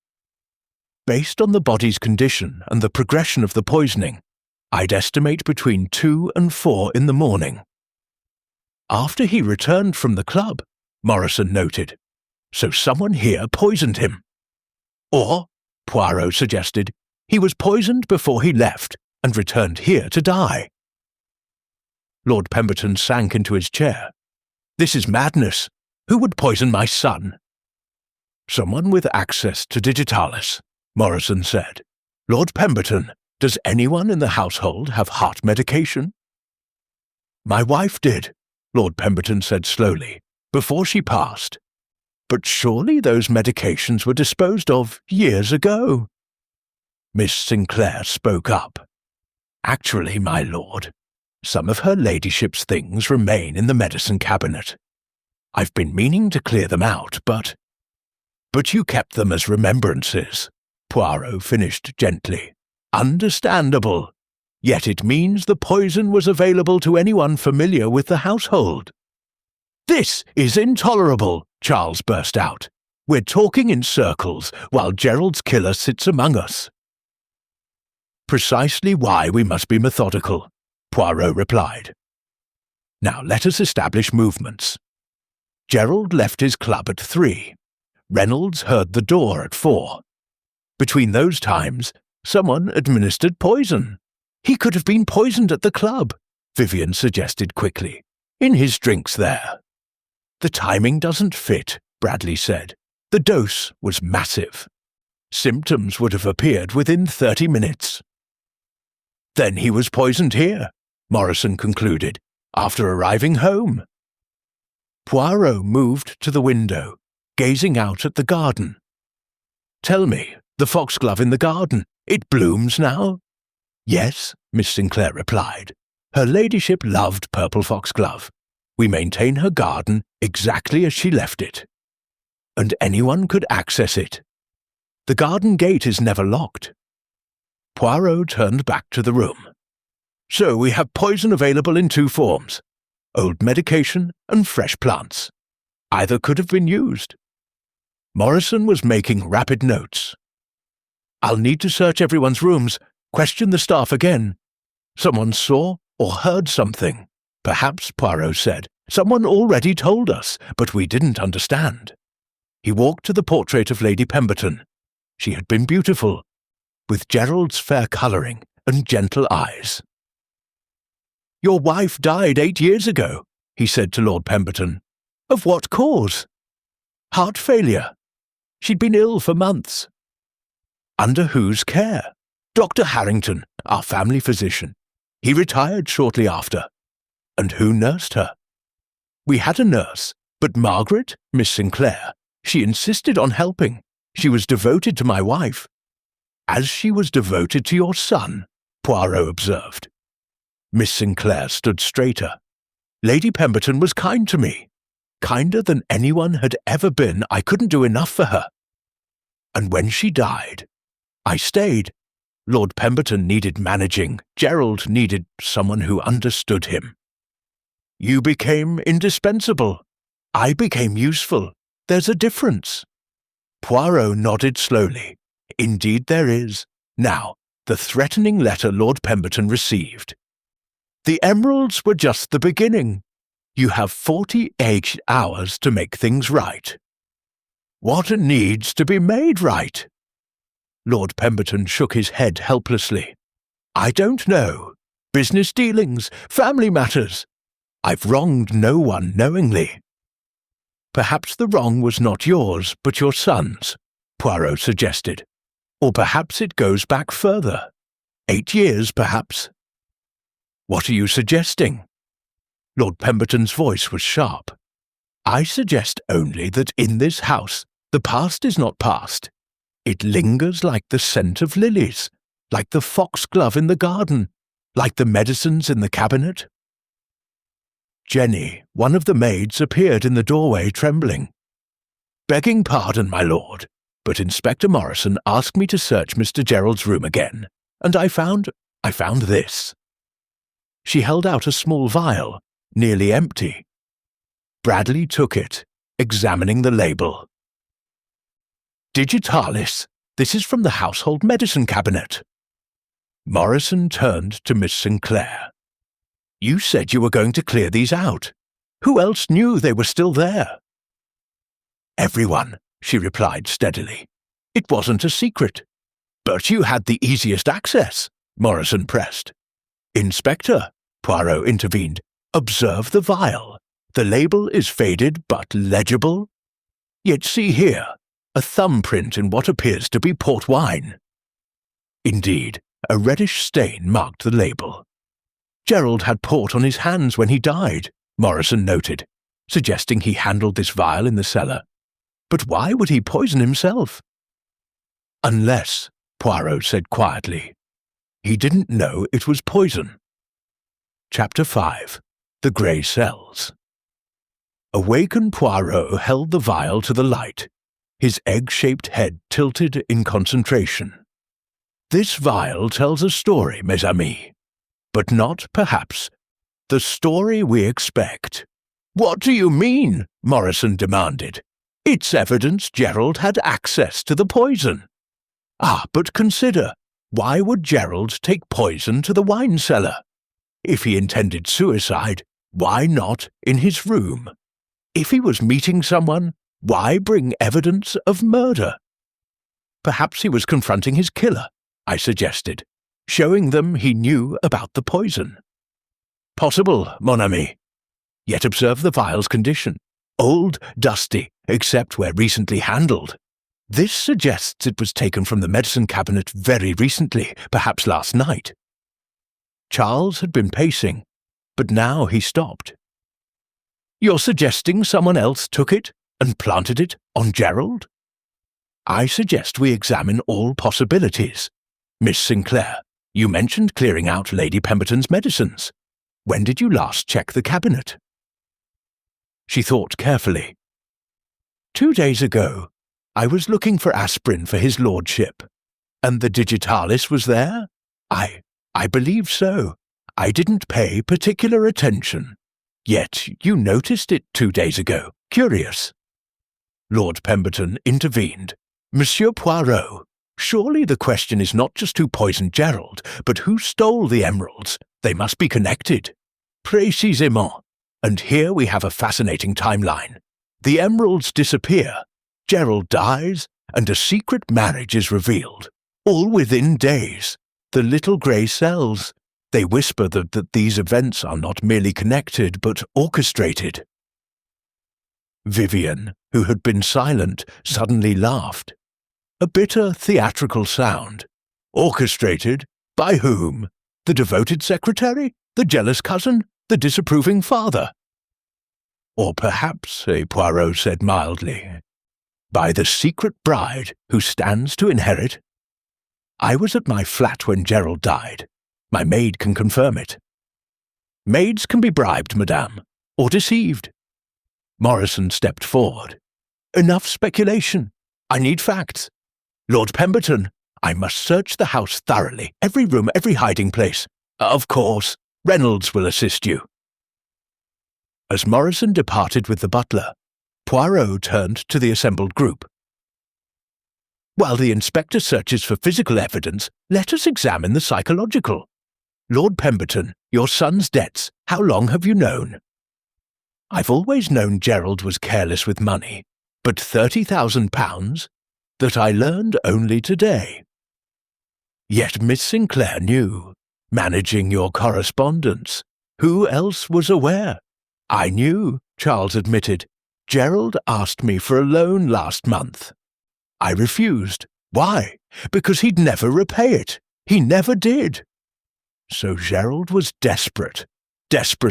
Based on the body's condition and the progression of the poisoning, I'd estimate between 2 and 4 in the morning. After he returned from the club, Morrison noted. So someone here poisoned him. Or, Poirot suggested, he was poisoned before he left and returned here to die. Lord Pemberton sank into his chair. This is madness. Who would poison my son? Someone with access to digitalis, Morrison said. Lord Pemberton, does anyone in the household have heart medication? My wife did, Lord Pemberton said slowly, before she passed. But surely those medications were disposed of years ago. Miss Sinclair spoke up. Actually, my lord, some of her ladyship's things remain in the medicine cabinet. I've been meaning to clear them out, but you kept them as remembrances, Poirot finished gently. Understandable. Yet it means the poison was available to anyone familiar with the household. This is intolerable, Charles burst out. We're talking in circles while Gerald's killer sits among us. Precisely why we must be methodical, Poirot replied. Now let us establish movements. Gerald left his club at 3. Reynolds heard the door at 4. Between those times, someone administered poison. He could have been poisoned at the club, Vivian suggested quickly. In his drinks there. The timing doesn't fit, Bradley said. The dose was massive. Symptoms would have appeared within 30 minutes. Then he was poisoned here, Morrison concluded, after arriving home. Poirot moved to the window, gazing out at the garden. "Tell me, the foxglove in the garden, it blooms now?" "Yes," Miss Sinclair replied. "Her ladyship loved purple foxglove. We maintain her garden exactly as she left it. And anyone could access it. The garden gate is never locked." Poirot turned back to the room. "So we have poison available in two forms: old medication and fresh plants. Either could have been used." Morrison was making rapid notes. "I'll need to search everyone's rooms, question the staff again. Someone saw or heard something." "Perhaps," Poirot said. "Someone already told us, but we didn't understand." He walked to the portrait of Lady Pemberton. She had been beautiful, with Gerald's fair colouring and gentle eyes. "Your wife died 8 years ago," he said to Lord Pemberton. "Of what cause?" "Heart failure. She'd been ill for months." "Under whose care?" "Dr. Harrington, our family physician. He retired shortly after." "And who nursed her?" "We had a nurse, but Margaret, Miss Sinclair, she insisted on helping. She was devoted to my wife." "As she was devoted to your son," Poirot observed. Miss Sinclair stood straighter. "Lady Pemberton was kind to me. Kinder than anyone had ever been. I couldn't do enough for her. And when she died, I stayed. Lord Pemberton needed managing. Gerald needed someone who understood him." "You became indispensable." "I became useful. There's a difference." Poirot nodded slowly. "Indeed there is. Now, the threatening letter Lord Pemberton received. The emeralds were just the beginning. You have 48 hours to make things right." "What needs to be made right?" Lord Pemberton shook his head helplessly. "I don't know. Business dealings, family matters. I've wronged no one knowingly." "Perhaps the wrong was not yours, but your son's," Poirot suggested. "Or perhaps it goes back further. 8 years, perhaps." "What are you suggesting?" Lord Pemberton's voice was sharp. "I suggest only that in this house the past is not past. It lingers like the scent of lilies, like the foxglove in the garden, like the medicines in the cabinet." Jenny, one of the maids, appeared in the doorway trembling. "Begging pardon, my lord, but Inspector Morrison asked me to search Mr. Gerald's room again, and I found this." She held out a small vial, nearly empty. Bradley took it, examining the label. "Digitalis. This is from the household medicine cabinet." Morrison turned to Miss Sinclair. "You said you were going to clear these out. Who else knew they were still there?" "Everyone," she replied steadily. "It wasn't a secret." "But you had the easiest access," Morrison pressed. "Inspector," Poirot intervened, "observe the vial. The label is faded but legible. Yet see here, a thumbprint in what appears to be port wine." Indeed, a reddish stain marked the label. "Gerald had port on his hands when he died," Morrison noted, suggesting he handled this vial in the cellar. "But why would he poison himself?" "Unless," Poirot said quietly, "he didn't know it was poison." Chapter 5. The Grey Cells. Awakened Poirot held the vial to the light, his egg-shaped head tilted in concentration. "This vial tells a story, mes amis. But not, perhaps, the story we expect." "What do you mean?" Morrison demanded. "It's evidence Gerald had access to the poison." "Ah, but consider, why would Gerald take poison to the wine cellar? If he intended suicide, why not in his room? If he was meeting someone, why bring evidence of murder?" "Perhaps he was confronting his killer," I suggested, showing them he knew about the poison. "Possible, mon ami. Yet observe the vial's condition. Old, dusty, except where recently handled. This suggests it was taken from the medicine cabinet very recently, perhaps last night." Charles had been pacing, but now he stopped. You're suggesting someone else took it and planted it on Gerald? I suggest we examine all possibilities. Miss Sinclair, you mentioned clearing out Lady Pemberton's medicines. When did you last check the cabinet? She thought carefully. 2 days ago, I was looking for aspirin for his lordship. And the digitalis was there? I believe so. I didn't pay particular attention. Yet you noticed it 2 days ago. Curious. Lord Pemberton intervened. Monsieur Poirot, surely the question is not just who poisoned Gerald, but who stole the emeralds. They must be connected. Précisément. And here we have a fascinating timeline. The emeralds disappear, Gerald dies, and a secret marriage is revealed. All within days. The little grey cells. They whisper that these events are not merely connected, but orchestrated. Vivian, who had been silent, suddenly laughed. A bitter, theatrical sound. Orchestrated? By whom? The devoted secretary? The jealous cousin? The disapproving father? Or perhaps, Poirot said mildly, by the secret bride who stands to inherit? I was at my flat when Gerald died. My maid can confirm it. Maids can be bribed, madame, or deceived. Morrison stepped forward. Enough speculation. I need facts. Lord Pemberton, I must search the house thoroughly, every room, every hiding place. Of course, Reynolds will assist you. As Morrison departed with the butler, Poirot turned to the assembled group. While the inspector searches for physical evidence, let us examine the psychological. Lord Pemberton, your son's debts, how long have you known? I've always known Gerald was careless with money, but £30,000? That I learned only today. Yet Miss Sinclair knew, managing your correspondence. Who else was aware? I knew, Charles admitted. Gerald asked me for a loan last month. I refused. Why? Because he'd never repay it. He never did. So Gerald was desperate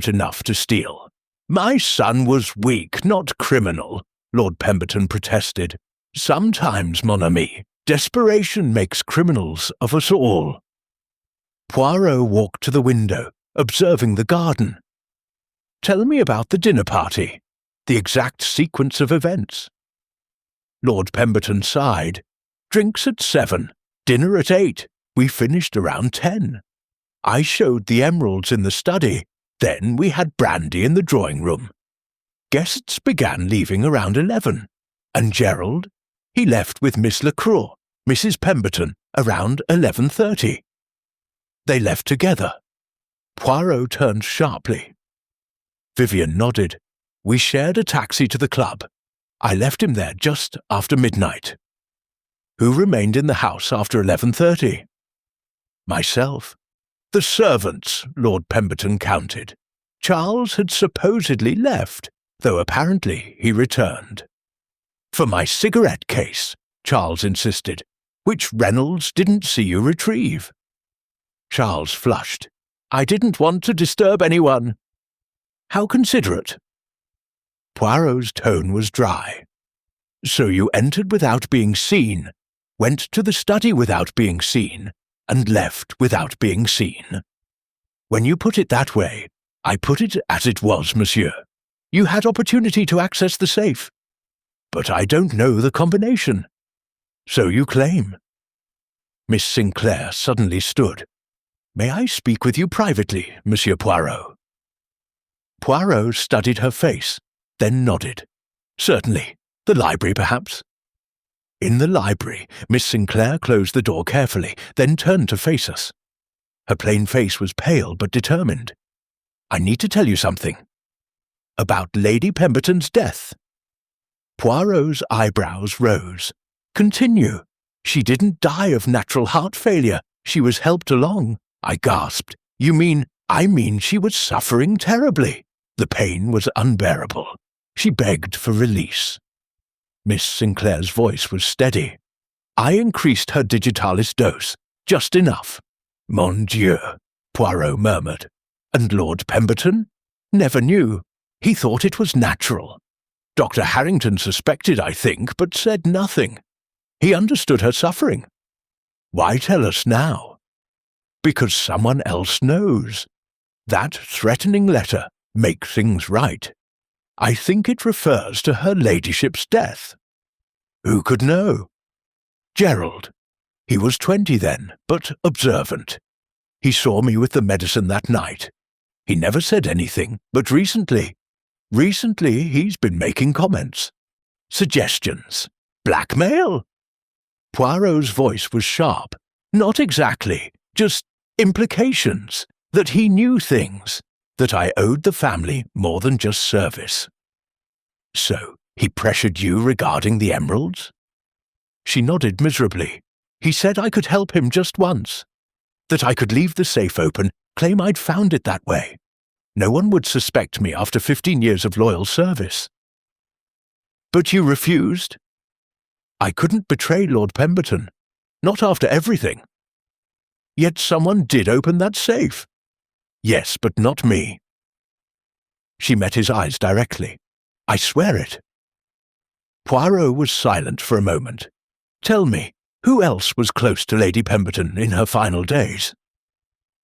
enough to steal. My son was weak, not criminal, Lord Pemberton protested. Sometimes, mon ami, desperation makes criminals of us all. Poirot walked to the window, observing the garden. Tell me about the dinner party, the exact sequence of events. Lord Pemberton sighed. Drinks at 7, dinner at 8. We finished around 10. I showed the emeralds in the study. Then we had brandy in the drawing room. Guests began leaving around 11. And Gerald? He left with Miss Lacroix, Mrs. Pemberton, around 11:30. They left together. Poirot turned sharply. Vivian nodded. We shared a taxi to the club. I left him there just after midnight. Who remained in the house after 11:30? Myself. The servants, Lord Pemberton counted. Charles had supposedly left, though apparently he returned. For my cigarette case, Charles insisted, which Reynolds didn't see you retrieve. Charles flushed. I didn't want to disturb anyone. How considerate. Poirot's tone was dry. So you entered without being seen, went to the study without being seen, and left without being seen. When you put it that way, I put it as it was, monsieur. You had opportunity to access the safe. But I don't know the combination. So you claim. Miss Sinclair suddenly stood. May I speak with you privately, Monsieur Poirot? Poirot studied her face, then nodded. Certainly. The library, perhaps? In the library, Miss Sinclair closed the door carefully, then turned to face us. Her plain face was pale but determined. I need to tell you something. About Lady Pemberton's death. Poirot's eyebrows rose. Continue. She didn't die of natural heart failure. She was helped along. I gasped. I mean she was suffering terribly. The pain was unbearable. She begged for release. Miss Sinclair's voice was steady. I increased her digitalis dose, just enough. Mon Dieu, Poirot murmured. And Lord Pemberton? Never knew. He thought it was natural. Dr. Harrington suspected, I think, but said nothing. He understood her suffering. Why tell us now? Because someone else knows. That threatening letter, make things right. I think it refers to her ladyship's death. Who could know? Gerald. He was 20 then, but observant. He saw me with the medicine that night. He never said anything, but recently he's been making comments. Suggestions. Blackmail? Poirot's voice was sharp. Not exactly, just implications, that he knew things, that I owed the family more than just service. So, he pressured you regarding the emeralds? She nodded miserably. He said I could help him just once, that I could leave the safe open, claim I'd found it that way. No one would suspect me after 15 years of loyal service. But you refused? I couldn't betray Lord Pemberton, not after everything. Yet someone did open that safe. Yes, but not me. She met his eyes directly. I swear it. Poirot was silent for a moment. Tell me, who else was close to Lady Pemberton in her final days?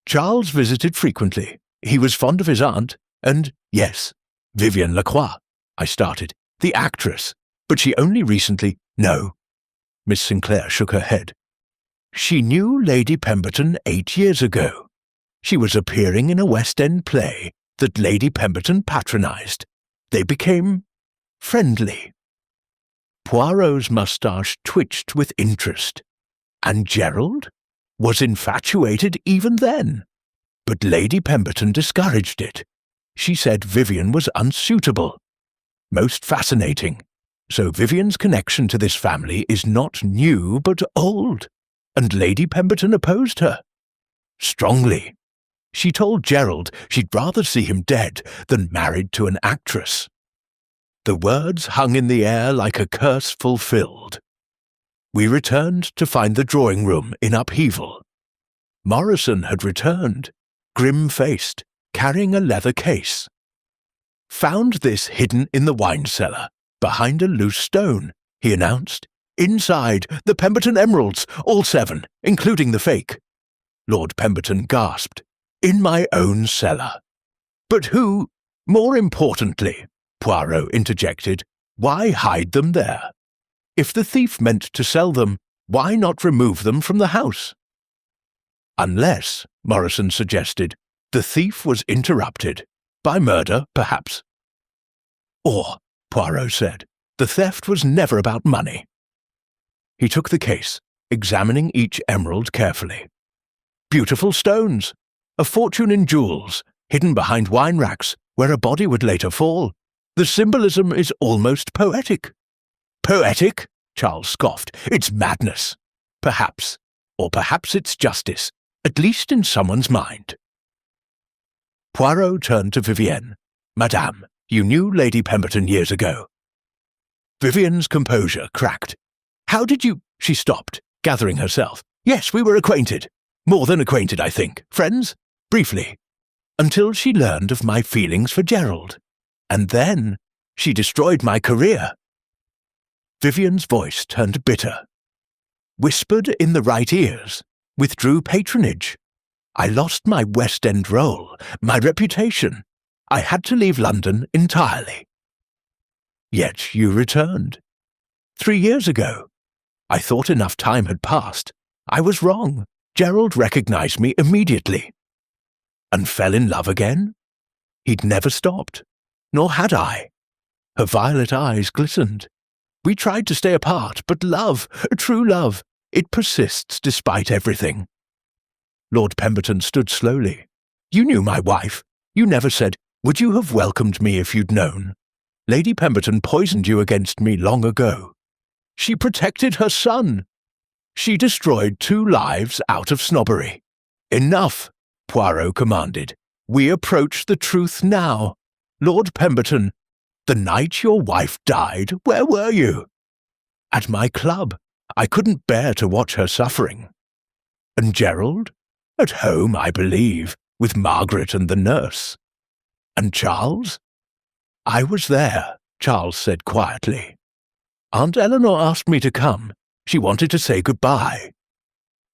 Charles visited frequently. He was fond of his aunt, and, yes, Vivienne Lacroix, I started, the actress, but she only recently— No. Miss Sinclair shook her head. She knew Lady Pemberton 8 years ago. She was appearing in a West End play that Lady Pemberton patronized. They became friendly. Poirot's moustache twitched with interest. And Gerald was infatuated even then. But Lady Pemberton discouraged it. She said Vivienne was unsuitable. Most fascinating. So Vivienne's connection to this family is not new but old. And Lady Pemberton opposed her. Strongly. She told Gerald she'd rather see him dead than married to an actress. The words hung in the air like a curse fulfilled. We returned to find the drawing-room in upheaval. Morrison had returned, grim-faced, carrying a leather case. Found this hidden in the wine cellar, behind a loose stone, he announced. Inside, the Pemberton Emeralds, all 7, including the fake. Lord Pemberton gasped. In my own cellar. But who— More importantly, Poirot interjected, why hide them there? If the thief meant to sell them, why not remove them from the house? Unless, Morrison suggested, the thief was interrupted. By murder, perhaps. Or, Poirot said, the theft was never about money. He took the case, examining each emerald carefully. Beautiful stones. A fortune in jewels, hidden behind wine racks, where a body would later fall. The symbolism is almost poetic. Poetic? Charles scoffed. It's madness. Perhaps. Or perhaps it's justice, at least in someone's mind. Poirot turned to Vivienne. Madame, you knew Lady Pemberton years ago. Vivienne's composure cracked. How did you— She stopped, gathering herself. Yes, we were acquainted. More than acquainted, I think. Friends? Briefly. Until she learned of my feelings for Gerald. And then she destroyed my career. Vivienne's voice turned bitter. Whispered in the right ears. Withdrew patronage. I lost my West End role, my reputation. I had to leave London entirely. Yet you returned. 3 years ago. I thought enough time had passed. I was wrong. Gerald recognized me immediately. And fell in love again? He'd never stopped. Nor had I. Her violet eyes glistened. We tried to stay apart, but love, true love, it persists despite everything. Lord Pemberton stood slowly. You knew my wife. You never said, would you have welcomed me if you'd known? Lady Pemberton poisoned you against me long ago. She protected her son. She destroyed 2 lives out of snobbery. Enough, Poirot commanded. We approach the truth now. Lord Pemberton, the night your wife died, where were you? At my club. I couldn't bear to watch her suffering. And Gerald? At home, I believe, with Margaret and the nurse. And Charles? I was there, Charles said quietly. Aunt Eleanor asked me to come. She wanted to say goodbye.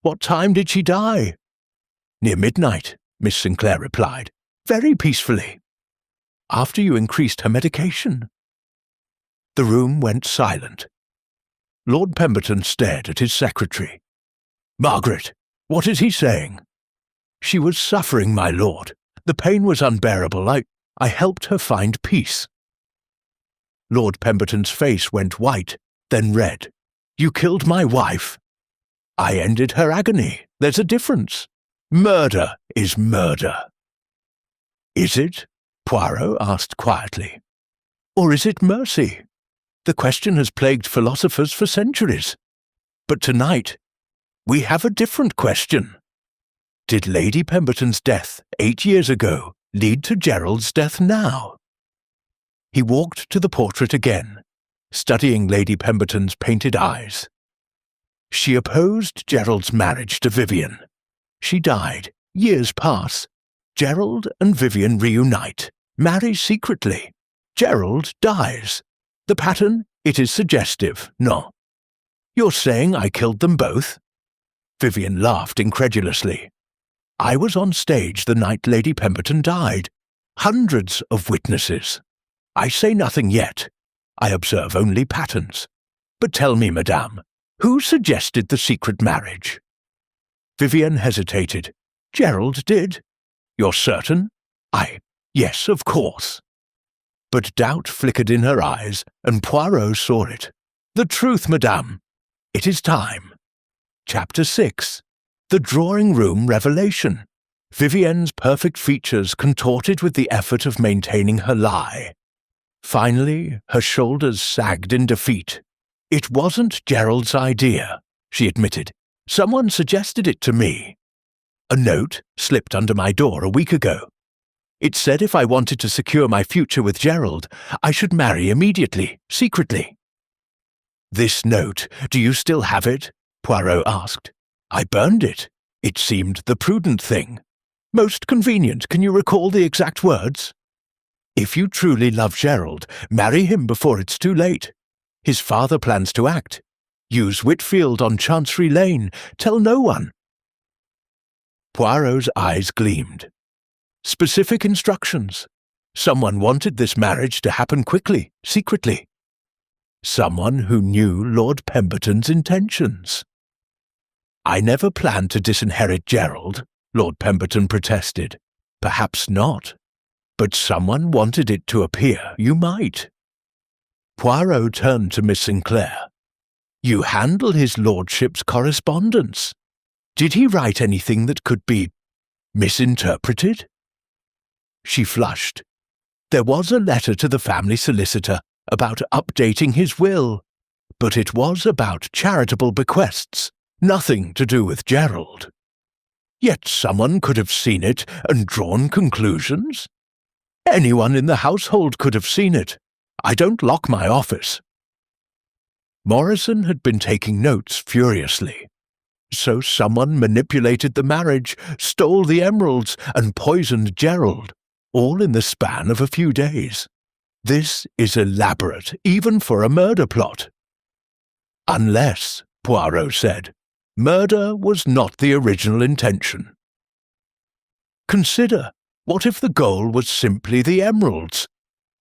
What time did she die? Near midnight, Miss Sinclair replied, very peacefully. After you increased her medication. The room went silent. Lord Pemberton stared at his secretary. Margaret, what is he saying? She was suffering, my lord. The pain was unbearable. I helped her find peace. Lord Pemberton's face went white, then red. You killed my wife. I ended her agony. There's a difference. Murder is murder. Is it? Poirot asked quietly. Or is it mercy? The question has plagued philosophers for centuries. But tonight, we have a different question. Did Lady Pemberton's death 8 years ago lead to Gerald's death now? He walked to the portrait again, studying Lady Pemberton's painted eyes. She opposed Gerald's marriage to Vivian. She died. Years pass. Gerald and Vivian reunite, marry secretly. Gerald dies. The pattern, it is suggestive, no? You're saying I killed them both? Vivian laughed incredulously. I was on stage the night Lady Pemberton died. Hundreds of witnesses. I say nothing yet. I observe only patterns. But tell me, madame, who suggested the secret marriage? Vivian hesitated. Gerald did. You're certain? Yes, of course. But doubt flickered in her eyes, and Poirot saw it. The truth, madame. It is time. Chapter 6. The drawing-room revelation. Vivienne's perfect features contorted with the effort of maintaining her lie. Finally, her shoulders sagged in defeat. It wasn't Gerald's idea, she admitted. Someone suggested it to me. A note slipped under my door a week ago. It said if I wanted to secure my future with Gerald, I should marry immediately, secretly. This note, do you still have it? Poirot asked. I burned it. It seemed the prudent thing. Most convenient. Can you recall the exact words? If you truly love Gerald, marry him before it's too late. His father plans to act. Use Whitfield on Chancery Lane. Tell no one. Poirot's eyes gleamed. Specific instructions. Someone wanted this marriage to happen quickly, secretly. Someone who knew Lord Pemberton's intentions. I never planned to disinherit Gerald, Lord Pemberton protested. Perhaps not. But someone wanted it to appear you might. Poirot turned to Miss Sinclair. You handle his lordship's correspondence. Did he write anything that could be misinterpreted? She flushed. There was a letter to the family solicitor about updating his will, but it was about charitable bequests, nothing to do with Gerald. Yet someone could have seen it and drawn conclusions. Anyone in the household could have seen it. I don't lock my office. Morrison had been taking notes furiously. So someone manipulated the marriage, stole the emeralds, and poisoned Gerald, all in the span of a few days. This is elaborate, even for a murder plot. Unless, Poirot said, murder was not the original intention. Consider, what if the goal was simply the emeralds,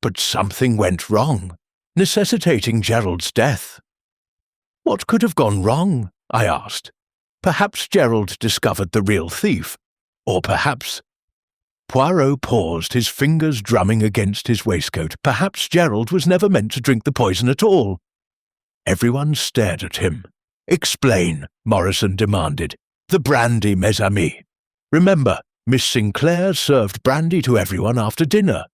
but something went wrong, necessitating Gerald's death? What could have gone wrong? I asked. Perhaps Gerald discovered the real thief, or perhaps... Poirot paused, his fingers drumming against his waistcoat. Perhaps Gerald was never meant to drink the poison at all. Everyone stared at him. Explain, Morrison demanded. The brandy, mes amis. Remember, Miss Sinclair served brandy to everyone after dinner.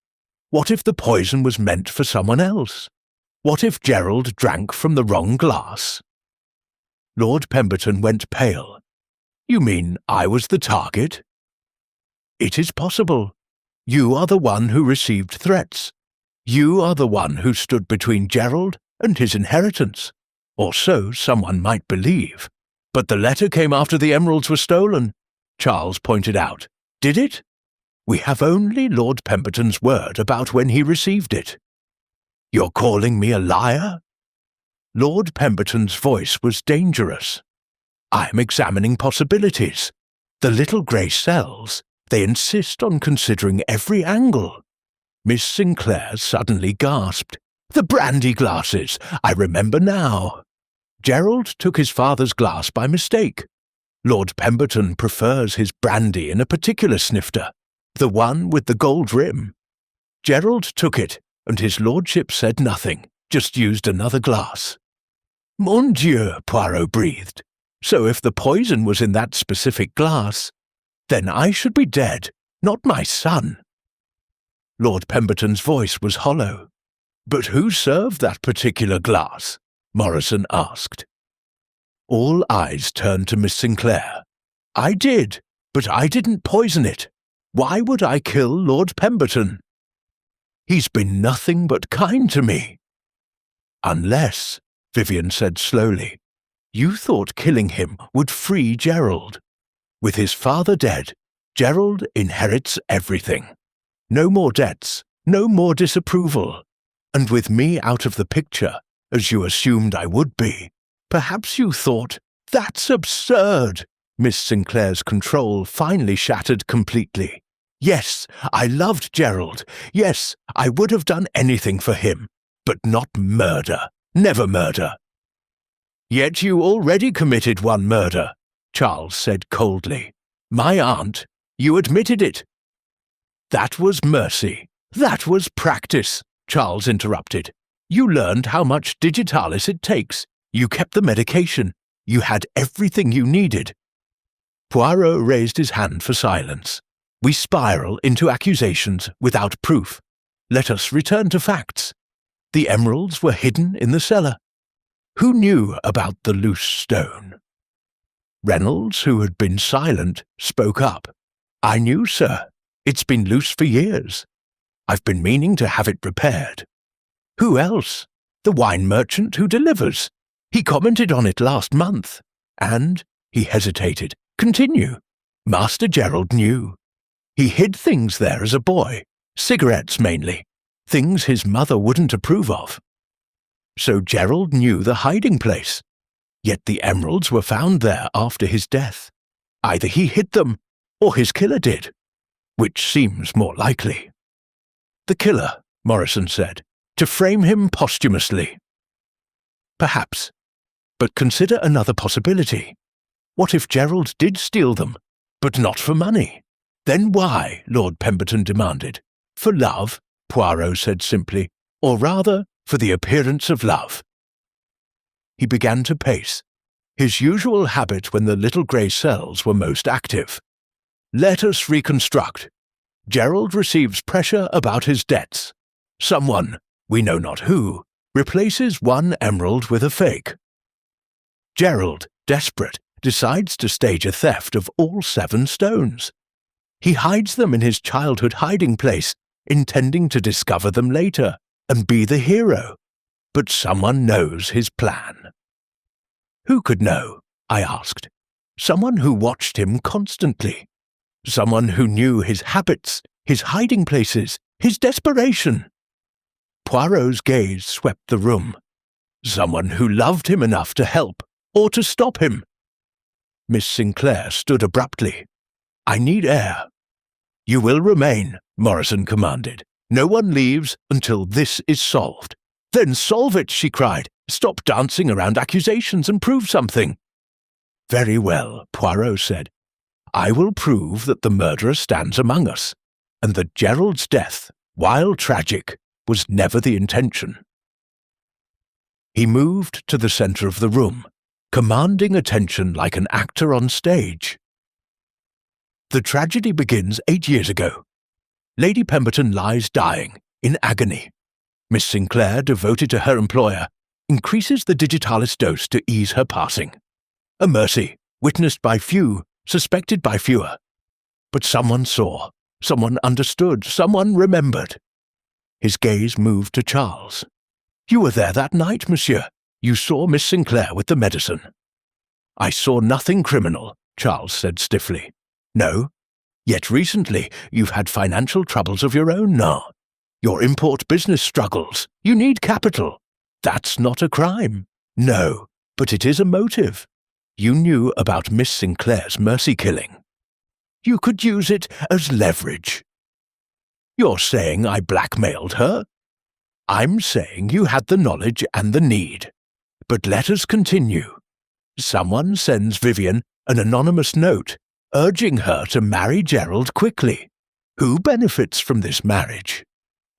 What if the poison was meant for someone else? What if Gerald drank from the wrong glass? Lord Pemberton went pale. You mean I was the target? It is possible. You are the one who received threats. You are the one who stood between Gerald and his inheritance. Or so someone might believe. But the letter came after the emeralds were stolen, Charles pointed out. Did it? We have only Lord Pemberton's word about when he received it. You're calling me a liar? Lord Pemberton's voice was dangerous. I'm examining possibilities. The little grey cells, they insist on considering every angle. Miss Sinclair suddenly gasped. The brandy glasses! I remember now. Gerald took his father's glass by mistake. Lord Pemberton prefers his brandy in a particular snifter, the one with the gold rim. Gerald took it, and his lordship said nothing, just used another glass. Mon Dieu, Poirot breathed. So if the poison was in that specific glass, then I should be dead, not my son. Lord Pemberton's voice was hollow. But who served that particular glass? Morrison asked. All eyes turned to Miss Sinclair. I did, but I didn't poison it. Why would I kill Lord Pemberton? He's been nothing but kind to me. Unless, Vivian said slowly, you thought killing him would free Gerald. With his father dead, Gerald inherits everything. No more debts, no more disapproval. And with me out of the picture, as you assumed I would be, perhaps you thought, that's absurd. Miss Sinclair's control finally shattered completely. Yes, I loved Gerald. Yes, I would have done anything for him, but not murder. Never murder. Yet you already committed one murder, Charles said coldly. My aunt, you admitted it. That was mercy. That was practice, Charles interrupted. You learned how much digitalis it takes. You kept the medication. You had everything you needed. Poirot raised his hand for silence. We spiral into accusations without proof. Let us return to facts. The emeralds were hidden in the cellar. Who knew about the loose stone? Reynolds, who had been silent, spoke up. I knew, sir. It's been loose for years. I've been meaning to have it repaired. Who else? The wine merchant who delivers. He commented on it last month. And, he hesitated, continue. Master Gerald knew. He hid things there as a boy, cigarettes mainly, things his mother wouldn't approve of. So Gerald knew the hiding place. Yet the emeralds were found there after his death. Either he hid them, or his killer did. Which seems more likely. The killer, Morrison said, to frame him posthumously. Perhaps. But consider another possibility. What if Gerald did steal them, but not for money? Then why? Lord Pemberton demanded. For love, Poirot said simply, or rather, for the appearance of love. He began to pace, his usual habit when the little grey cells were most active. Let us reconstruct. Gerald receives pressure about his debts. Someone, we know not who, replaces one emerald with a fake. Gerald, desperate, decides to stage a theft of all 7 stones. He hides them in his childhood hiding place, intending to discover them later and be the hero. But someone knows his plan. Who could know? I asked. Someone who watched him constantly. Someone who knew his habits, his hiding places, his desperation. Poirot's gaze swept the room. Someone who loved him enough to help, or to stop him. Miss Sinclair stood abruptly. I need air. You will remain, Morrison commanded. No one leaves until this is solved. Then solve it, she cried. Stop dancing around accusations and prove something. Very well, Poirot said. I will prove that the murderer stands among us, and that Gerald's death, while tragic, was never the intention. He moved to the centre of the room, commanding attention like an actor on stage. The tragedy begins 8 years ago. Lady Pemberton lies dying, in agony. Miss Sinclair, devoted to her employer, increases the digitalis dose to ease her passing. A mercy, witnessed by few, suspected by fewer. But someone saw, someone understood, someone remembered. His gaze moved to Charles. You were there that night, monsieur. You saw Miss Sinclair with the medicine. I saw nothing criminal, Charles said stiffly. No, Yet recently you've had financial troubles of your own now. Your import business struggles. You need capital. That's not a crime. No, but it is a motive. You knew about Miss Sinclair's mercy killing. You could use it as leverage. You're saying I blackmailed her? I'm saying you had the knowledge and the need. But let us continue. Someone sends Vivian an anonymous note urging her to marry Gerald quickly. Who benefits from this marriage?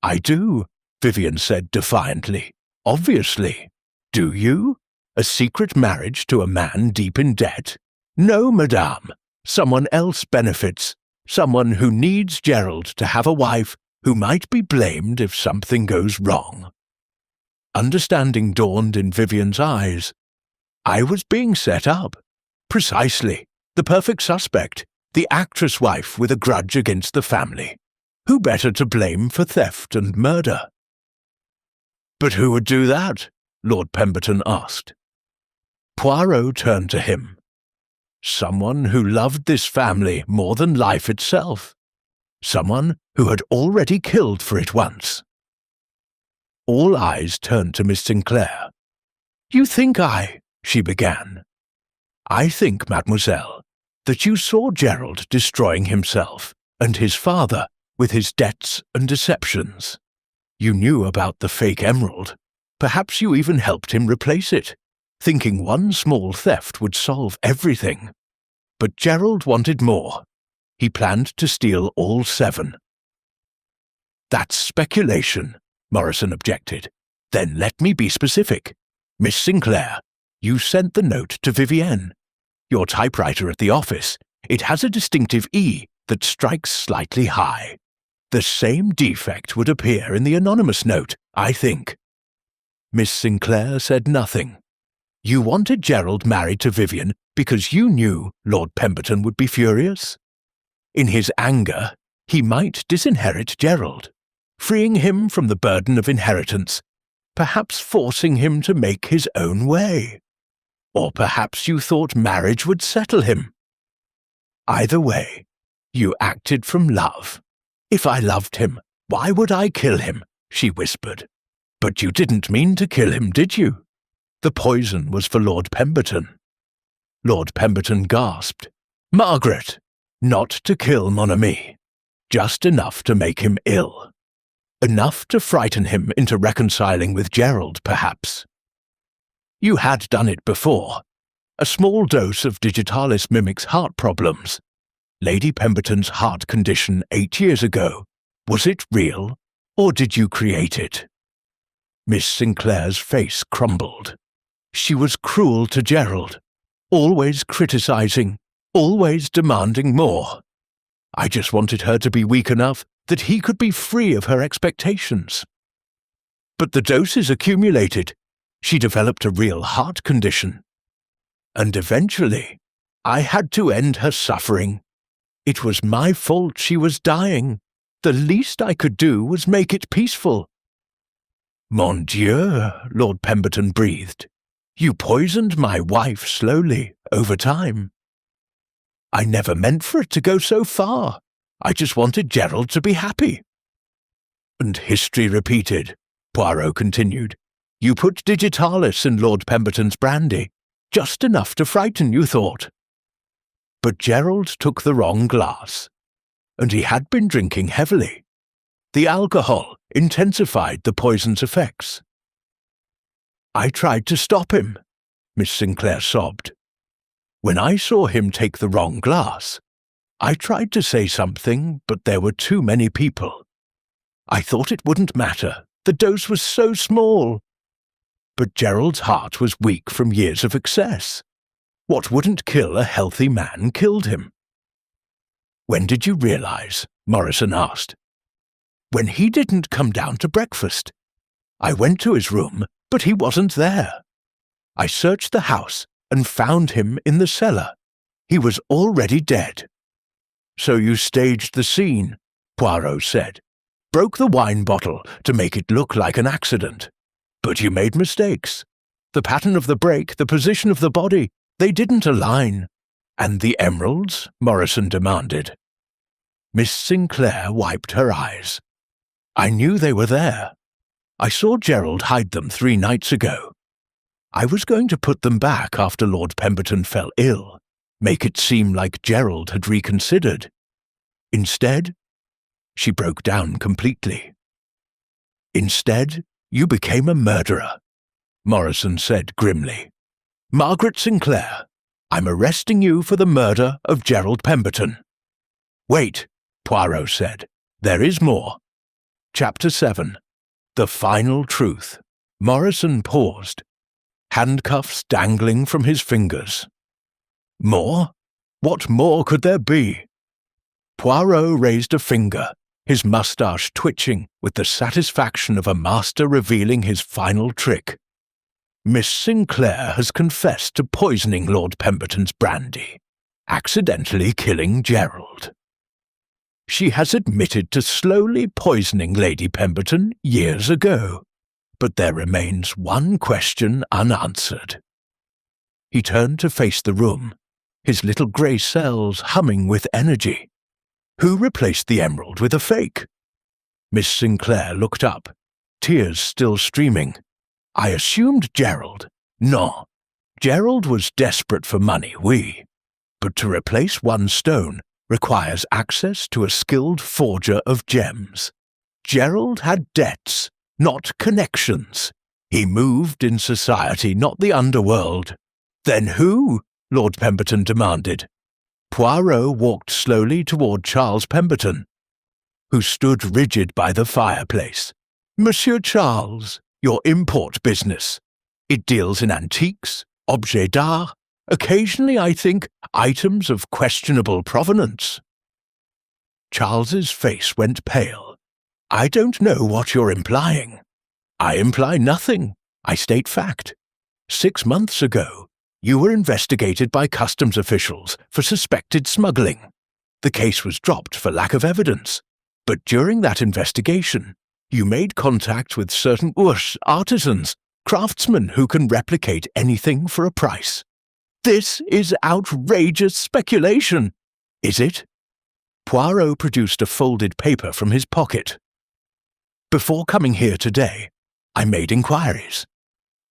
I do, Vivian said defiantly. Obviously. Do you? A secret marriage to a man deep in debt? No, madame. Someone else benefits. Someone who needs Gerald to have a wife who might be blamed if something goes wrong. Understanding dawned in Vivian's eyes. I was being set up. Precisely. The perfect suspect. The actress wife with a grudge against the family. Who better to blame for theft and murder? But who would do that? Lord Pemberton asked. Poirot turned to him. Someone who loved this family more than life itself. Someone who had already killed for it once. All eyes turned to Miss Sinclair. You think she began. I think, mademoiselle, that you saw Gerald destroying himself and his father with his debts and deceptions. You knew about the fake emerald. Perhaps you even helped him replace it, thinking one small theft would solve everything. But Gerald wanted more. He planned to steal all 7. That's speculation, Morrison objected. Then let me be specific. Miss Sinclair, you sent the note to Vivienne. Your typewriter at the office, it has a distinctive E that strikes slightly high. The same defect would appear in the anonymous note, I think. Miss Sinclair said nothing. You wanted Gerald married to Vivian because you knew Lord Pemberton would be furious. In his anger, he might disinherit Gerald, freeing him from the burden of inheritance, perhaps forcing him to make his own way. Or perhaps you thought marriage would settle him. Either way, you acted from love. If I loved him, why would I kill him? She whispered. But you didn't mean to kill him, did you? The poison was for Lord Pemberton. Lord Pemberton gasped. Margaret! Not to kill mon ami. Just enough to make him ill. Enough to frighten him into reconciling with Gerald, perhaps. You had done it before. A small dose of digitalis mimics heart problems. Lady Pemberton's heart condition 8 years ago. Was it real, or did you create it? Miss Sinclair's face crumbled. She was cruel to Gerald, always criticizing, always demanding more. I just wanted her to be weak enough that he could be free of her expectations. But the doses accumulated. She developed a real heart condition. And eventually, I had to end her suffering. It was my fault she was dying. The least I could do was make it peaceful. Mon Dieu, Lord Pemberton breathed. You poisoned my wife slowly, over time. I never meant for it to go so far. I just wanted Gerald to be happy. And history repeated, Poirot continued. You put digitalis in Lord Pemberton's brandy, just enough to frighten, you thought. But Gerald took the wrong glass, and he had been drinking heavily. The alcohol intensified the poison's effects. I tried to stop him, Miss Sinclair sobbed. When I saw him take the wrong glass, I tried to say something, but there were too many people. I thought it wouldn't matter. The dose was so small. But Gerald's heart was weak from years of excess. What wouldn't kill a healthy man killed him. When did you realize? Morrison asked. When he didn't come down to breakfast. I went to his room, but he wasn't there. I searched the house and found him in the cellar. He was already dead. So you staged the scene, Poirot said. Broke the wine bottle to make it look like an accident. But you made mistakes. The pattern of the break, the position of the body, they didn't align. And the emeralds? Morrison demanded. Miss Sinclair wiped her eyes. I knew they were there. I saw Gerald hide them 3 nights ago. I was going to put them back after Lord Pemberton fell ill, make it seem like Gerald had reconsidered. Instead, she broke down completely. Instead, you became a murderer, Morrison said grimly. Margaret Sinclair, I'm arresting you for the murder of Gerald Pemberton. Wait, Poirot said. There is more. Chapter 7. The Final Truth. Morrison paused, handcuffs dangling from his fingers. More? What more could there be? Poirot raised a finger, his moustache twitching with the satisfaction of a master revealing his final trick. Miss Sinclair has confessed to poisoning Lord Pemberton's brandy, accidentally killing Gerald. She has admitted to slowly poisoning Lady Pemberton years ago, but there remains one question unanswered. He turned to face the room, his little grey cells humming with energy. Who replaced the emerald with a fake? Miss Sinclair looked up, tears still streaming. I assumed Gerald. No, Gerald was desperate for money, oui. But to replace one stone requires access to a skilled forger of gems. Gerald had debts, not connections. He moved in society, not the underworld. Then who? Lord Pemberton demanded. Poirot walked slowly toward Charles Pemberton, who stood rigid by the fireplace. Monsieur Charles, your import business. It deals in antiques, objets d'art, occasionally, I think, items of questionable provenance. Charles's face went pale. I don't know what you're implying. I imply nothing. I state fact. 6 months ago, you were investigated by customs officials for suspected smuggling. The case was dropped for lack of evidence, but during that investigation, you made contact with certain artisans, craftsmen who can replicate anything for a price. This is outrageous speculation, is it? Poirot produced a folded paper from his pocket. Before coming here today, I made inquiries.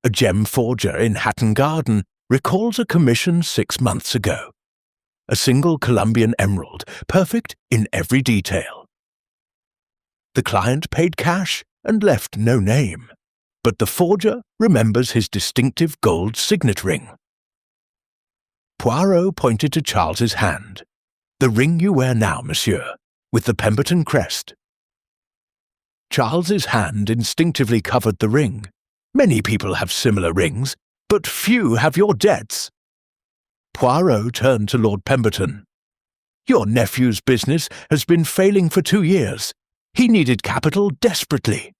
A gem forger in Hatton Garden recalls a commission 6 months ago. A single Colombian emerald, perfect in every detail. The client paid cash and left no name, but the forger remembers his distinctive gold signet ring. Poirot pointed to Charles's hand. The ring you wear now, monsieur, with the Pemberton crest. Charles's hand instinctively covered the ring. Many people have similar rings, but few have your debts. Poirot turned to Lord Pemberton. Your nephew's business has been failing for 2 years. He needed capital desperately.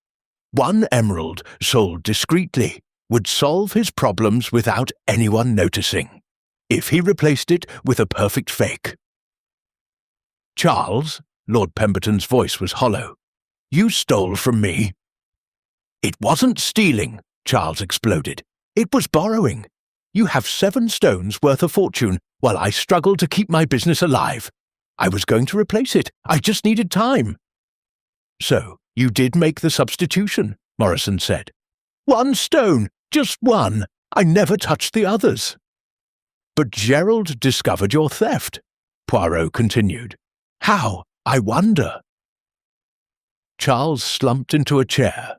One emerald, sold discreetly, would solve his problems without anyone noticing, if he replaced it with a perfect fake. Charles, Lord Pemberton's voice was hollow, you stole from me. It wasn't stealing, Charles exploded. It was borrowing. You have 7 stones worth a fortune, while I struggled to keep my business alive. I was going to replace it. I just needed time. So, you did make the substitution, Morrison said. 1 stone, just 1. I never touched the others. But Gerald discovered your theft, Poirot continued. How, I wonder? Charles slumped into a chair.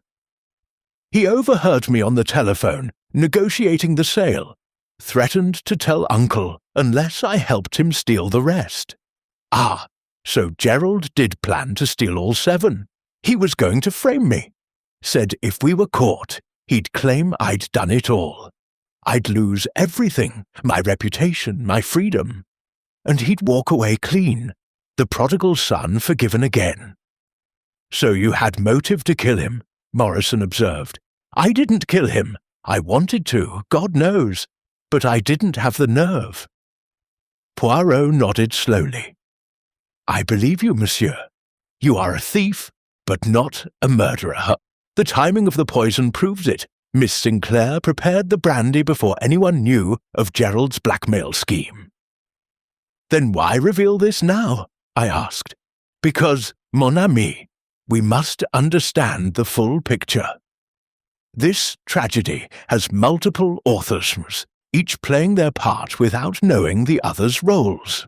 He overheard me on the telephone, negotiating the sale, threatened to tell Uncle unless I helped him steal the rest. Ah, so Gerald did plan to steal all 7. He was going to frame me. Said if we were caught, he'd claim I'd done it all. I'd lose everything, my reputation, my freedom. And he'd walk away clean, the prodigal son forgiven again. So you had motive to kill him, Morrison observed. I didn't kill him. I wanted to, God knows, but I didn't have the nerve. Poirot nodded slowly. I believe you, monsieur. You are a thief, but not a murderer. The timing of the poison proves it. Miss Sinclair prepared the brandy before anyone knew of Gerald's blackmail scheme. Then why reveal this now? I asked. Because, mon ami, we must understand the full picture. This tragedy has multiple authors, each playing their part without knowing the other's roles.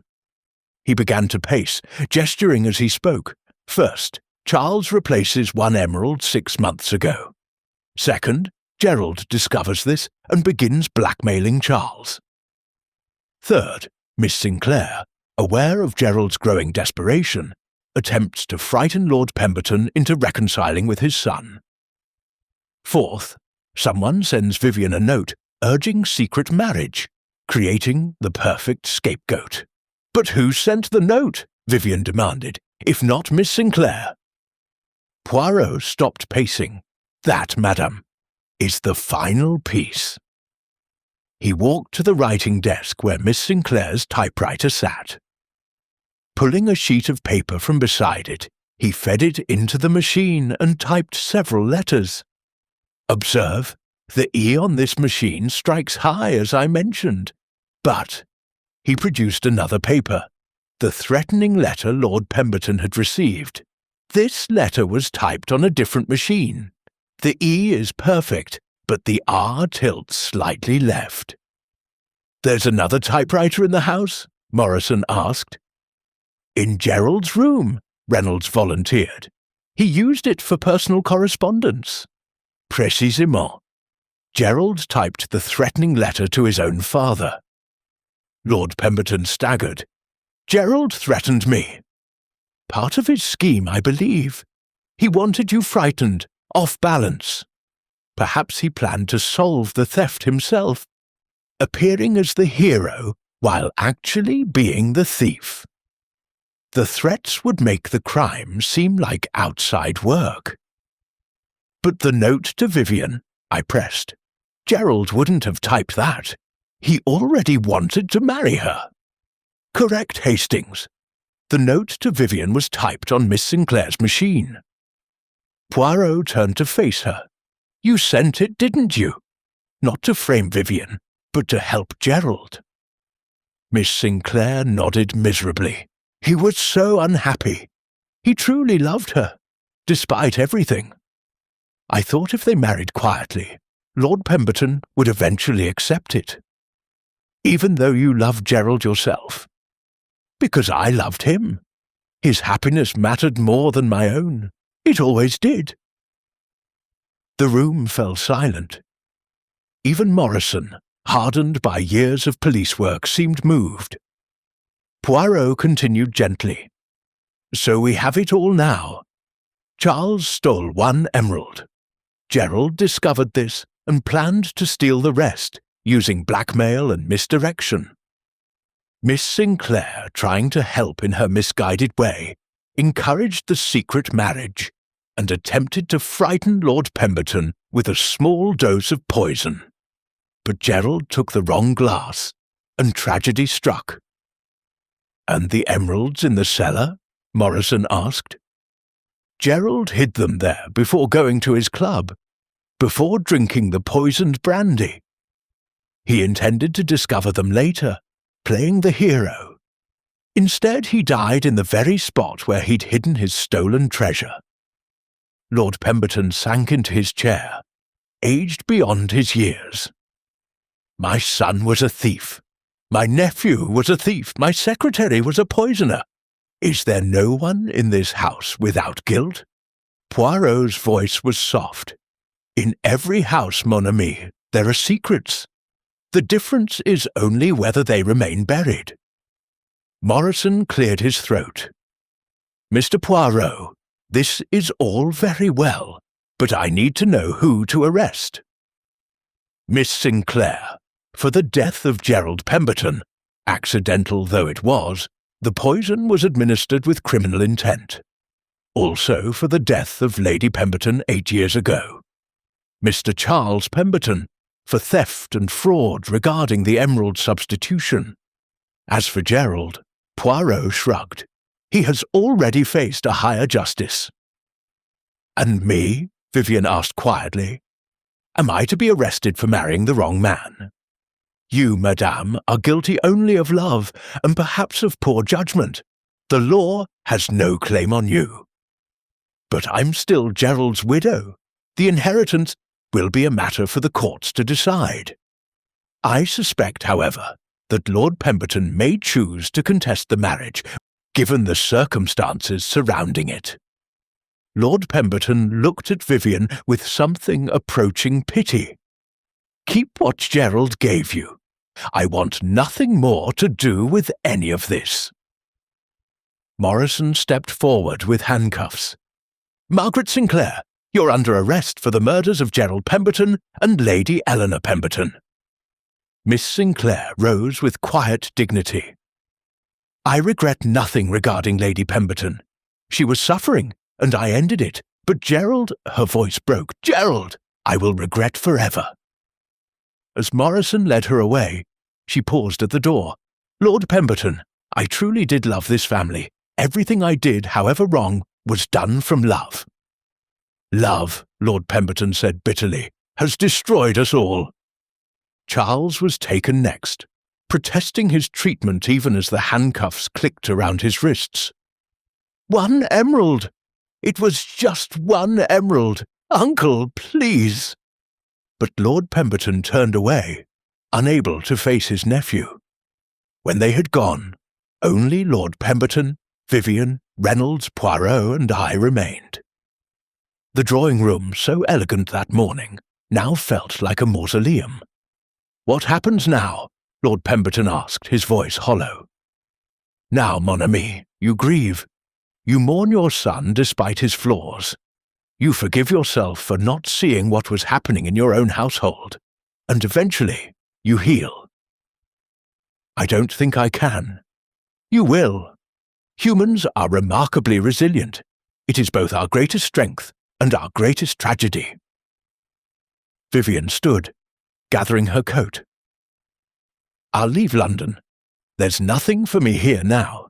He began to pace, gesturing as he spoke. First, Charles replaces one emerald 6 months ago. Second, Gerald discovers this and begins blackmailing Charles. Third, Miss Sinclair, aware of Gerald's growing desperation, attempts to frighten Lord Pemberton into reconciling with his son. Fourth, someone sends Vivian a note urging secret marriage, creating the perfect scapegoat. "But who sent the note?" Vivian demanded, "if not Miss Sinclair?" Poirot stopped pacing. "That, madame, is the final piece." He walked to the writing desk where Miss Sinclair's typewriter sat. Pulling a sheet of paper from beside it, he fed it into the machine and typed several letters. "Observe, the E on this machine strikes high, as I mentioned. But—" he produced another paper, the threatening letter Lord Pemberton had received. "This letter was typed on a different machine. The E is perfect, but the R tilts slightly left." "There's another typewriter in the house?" Morrison asked. "In Gerald's room," Reynolds volunteered. "He used it for personal correspondence." "Précisément." Gerald typed the threatening letter to his own father. Lord Pemberton staggered. "Gerald threatened me." "Part of his scheme, I believe. He wanted you frightened, off balance. Perhaps he planned to solve the theft himself, appearing as the hero while actually being the thief. The threats would make the crime seem like outside work." "But the note to Vivian," I pressed. "Gerald wouldn't have typed that. He already wanted to marry her." "Correct, Hastings. The note to Vivian was typed on Miss Sinclair's machine." Poirot turned to face her. "You sent it, didn't you? Not to frame Vivian, but to help Gerald." Miss Sinclair nodded miserably. "He was so unhappy. He truly loved her, despite everything. I thought if they married quietly, Lord Pemberton would eventually accept it." "Even though you loved Gerald yourself?" "Because I loved him. His happiness mattered more than my own. It always did." The room fell silent. Even Morrison, hardened by years of police work, seemed moved. Poirot continued gently. "So we have it all now. Charles stole one emerald. Gerald discovered this and planned to steal the rest, using blackmail and misdirection. Miss Sinclair, trying to help in her misguided way, encouraged the secret marriage and attempted to frighten Lord Pemberton with a small dose of poison. But Gerald took the wrong glass, and tragedy struck." "And the emeralds in the cellar?" Morrison asked. "Gerald hid them there before going to his club, before drinking the poisoned brandy. He intended to discover them later, playing the hero. Instead, he died in the very spot where he'd hidden his stolen treasure." Lord Pemberton sank into his chair, aged beyond his years. "My son was a thief. My nephew was a thief. My secretary was a poisoner. Is there no one in this house without guilt?" Poirot's voice was soft. "In every house, mon ami, there are secrets. The difference is only whether they remain buried." Morrison cleared his throat. "Mr. Poirot, this is all very well, but I need to know who to arrest." "Miss Sinclair. For the death of Gerald Pemberton, accidental though it was, the poison was administered with criminal intent. Also for the death of Lady Pemberton 8 years ago. Mr. Charles Pemberton, for theft and fraud regarding the emerald substitution. As for Gerald," Poirot shrugged. "He has already faced a higher justice." "And me?" Vivian asked quietly. "Am I to be arrested for marrying the wrong man?" "You, madame, are guilty only of love, and perhaps of poor judgment. The law has no claim on you. But I'm still Gerald's widow. The inheritance will be a matter for the courts to decide. I suspect, however, that Lord Pemberton may choose to contest the marriage, given the circumstances surrounding it. Lord Pemberton looked at Vivian with something approaching pity. Keep what Gerald gave you. I want nothing more to do with any of this. Morrison stepped forward with handcuffs. Margaret Sinclair, you're under arrest for the murders of Gerald Pemberton and Lady Eleanor Pemberton. Miss Sinclair rose with quiet dignity. I regret nothing regarding Lady Pemberton. She was suffering, and I ended it. But Gerald, her voice broke, Gerald, I will regret forever. As Morrison led her away, she paused at the door. Lord Pemberton, I truly did love this family. Everything I did, however wrong, was done from love. Love, Lord Pemberton said bitterly, has destroyed us all. Charles was taken next, protesting his treatment even as the handcuffs clicked around his wrists. 1 emerald! It was just 1 emerald! Uncle, please! But Lord Pemberton turned away, unable to face his nephew. When they had gone, only Lord Pemberton, Vivian, Reynolds, Poirot, and I remained. The drawing-room, so elegant that morning, now felt like a mausoleum. What happens now? Lord Pemberton asked, his voice hollow. Now, mon ami, you grieve. You mourn your son despite his flaws. You forgive yourself for not seeing what was happening in your own household, and eventually you heal. I don't think I can. You will. Humans are remarkably resilient. It is both our greatest strength and our greatest tragedy. Vivian stood, gathering her coat. I'll leave London. There's nothing for me here now.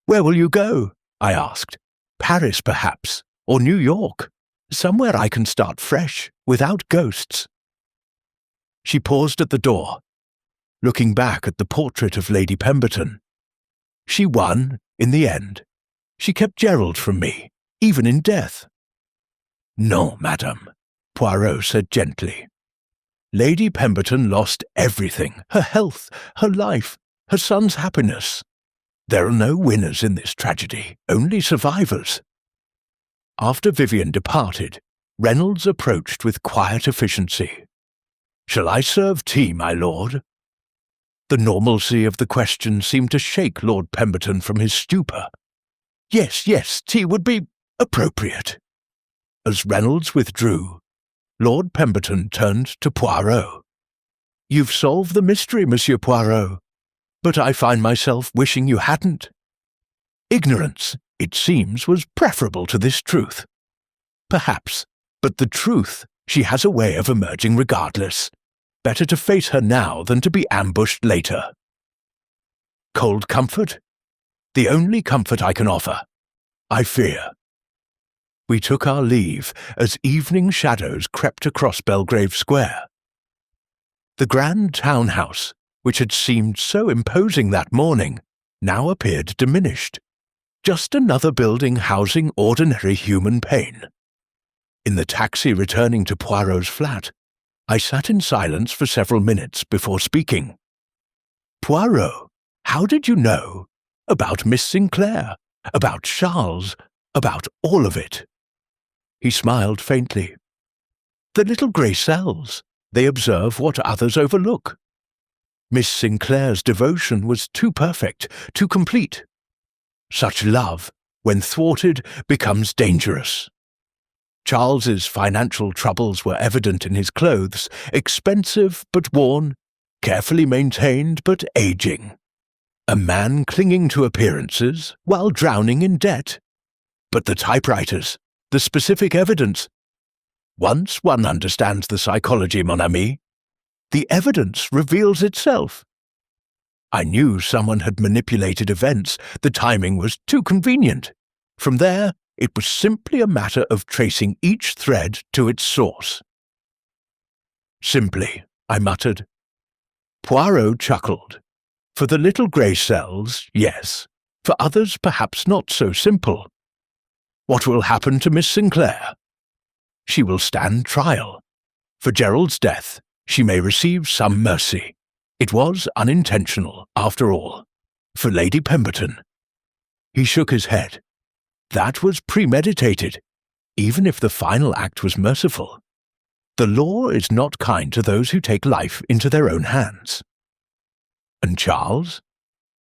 Where will you go? I asked. Paris, perhaps, or New York. Somewhere I can start fresh, without ghosts. She paused at the door, looking back at the portrait of Lady Pemberton. She won, in the end. She kept Gerald from me, even in death. No, madame, Poirot said gently. Lady Pemberton lost everything, her health, her life, her son's happiness. There are no winners in this tragedy, only survivors. After Vivian departed, Reynolds approached with quiet efficiency. Shall I serve tea, my lord? The normalcy of the question seemed to shake Lord Pemberton from his stupor. Yes, tea would be appropriate. As Reynolds withdrew, Lord Pemberton turned to Poirot. You've solved the mystery, Monsieur Poirot, but I find myself wishing you hadn't. Ignorance, it seems, was preferable to this truth. Perhaps, but the truth, she has a way of emerging regardless. Better to face her now than to be ambushed later. Cold comfort? The only comfort I can offer, I fear. We took our leave as evening shadows crept across Belgrave Square. The grand townhouse, which had seemed so imposing that morning, now appeared diminished. Just another building housing ordinary human pain. In the taxi returning to Poirot's flat, I sat in silence for several minutes before speaking. Poirot, how did you know? About Miss Sinclair, about Charles, about all of it. He smiled faintly. The little grey cells, they observe what others overlook. Miss Sinclair's devotion was too perfect, too complete. Such love, when thwarted, becomes dangerous. Charles's financial troubles were evident in his clothes, expensive but worn, carefully maintained but aging. A man clinging to appearances while drowning in debt. But the typewriters, the specific evidence. Once one understands the psychology, mon ami, the evidence reveals itself. I knew someone had manipulated events. The timing was too convenient. From there, it was simply a matter of tracing each thread to its source. Simply, I muttered. Poirot chuckled. For the little grey cells, yes, for others perhaps not so simple. What will happen to Miss Sinclair? She will stand trial. For Gerald's death, she may receive some mercy. It was unintentional, after all. For Lady Pemberton. He shook his head. That was premeditated, even if the final act was merciful. The law is not kind to those who take life into their own hands. And Charles?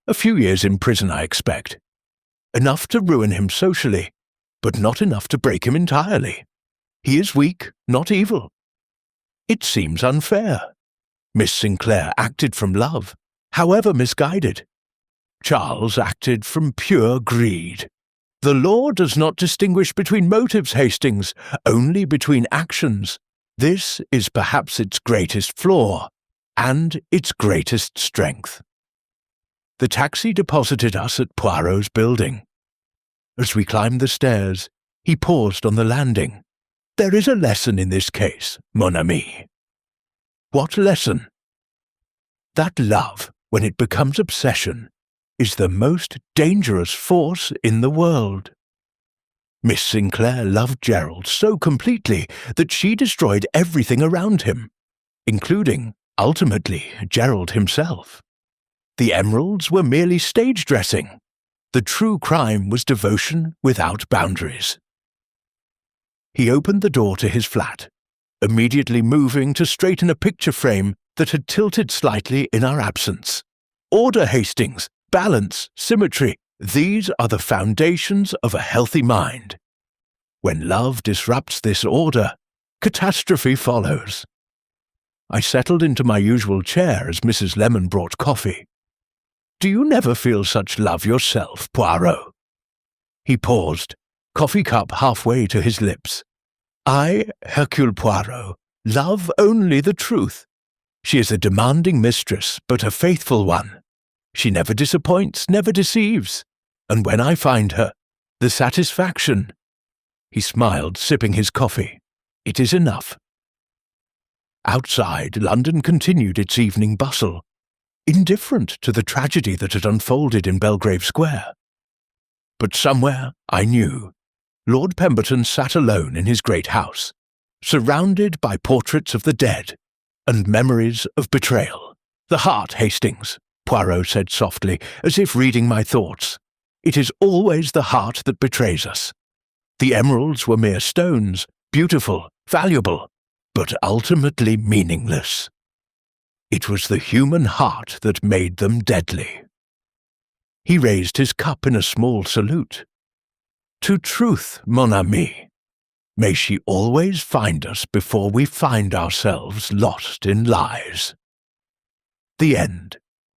A few years in prison, I expect. Enough to ruin him socially, but not enough to break him entirely. He is weak, not evil. It seems unfair. Miss Sinclair acted from love, however misguided. Charles acted from pure greed. The law does not distinguish between motives, Hastings, only between actions. This is perhaps its greatest flaw, and its greatest strength. The taxi deposited us at Poirot's building. As we climbed the stairs, he paused on the landing. There is a lesson in this case, mon ami. What lesson? That love, when it becomes obsession, is the most dangerous force in the world. Miss Sinclair loved Gerald so completely that she destroyed everything around him, including, ultimately, Gerald himself. The emeralds were merely stage dressing. The true crime was devotion without boundaries. He opened the door to his flat, immediately moving to straighten a picture frame that had tilted slightly in our absence. Order, Hastings, balance, symmetry, these are the foundations of a healthy mind. When love disrupts this order, catastrophe follows. I settled into my usual chair as Mrs. Lemon brought coffee. Do you never feel such love yourself, Poirot? He paused, coffee cup halfway to his lips. I, Hercule Poirot, love only the truth. She is a demanding mistress, but a faithful one. She never disappoints, never deceives. And when I find her, the satisfaction. He smiled, sipping his coffee. It is enough. Outside, London continued its evening bustle, indifferent to the tragedy that had unfolded in Belgrave Square. But somewhere, I knew, Lord Pemberton sat alone in his great house, surrounded by portraits of the dead and memories of betrayal. The heart, Hastings, Poirot said softly, as if reading my thoughts. It is always the heart that betrays us. The emeralds were mere stones, beautiful, valuable, but ultimately meaningless. It was the human heart that made them deadly. He raised his cup in a small salute. To truth, mon ami. May she always find us before we find ourselves lost in lies. The end.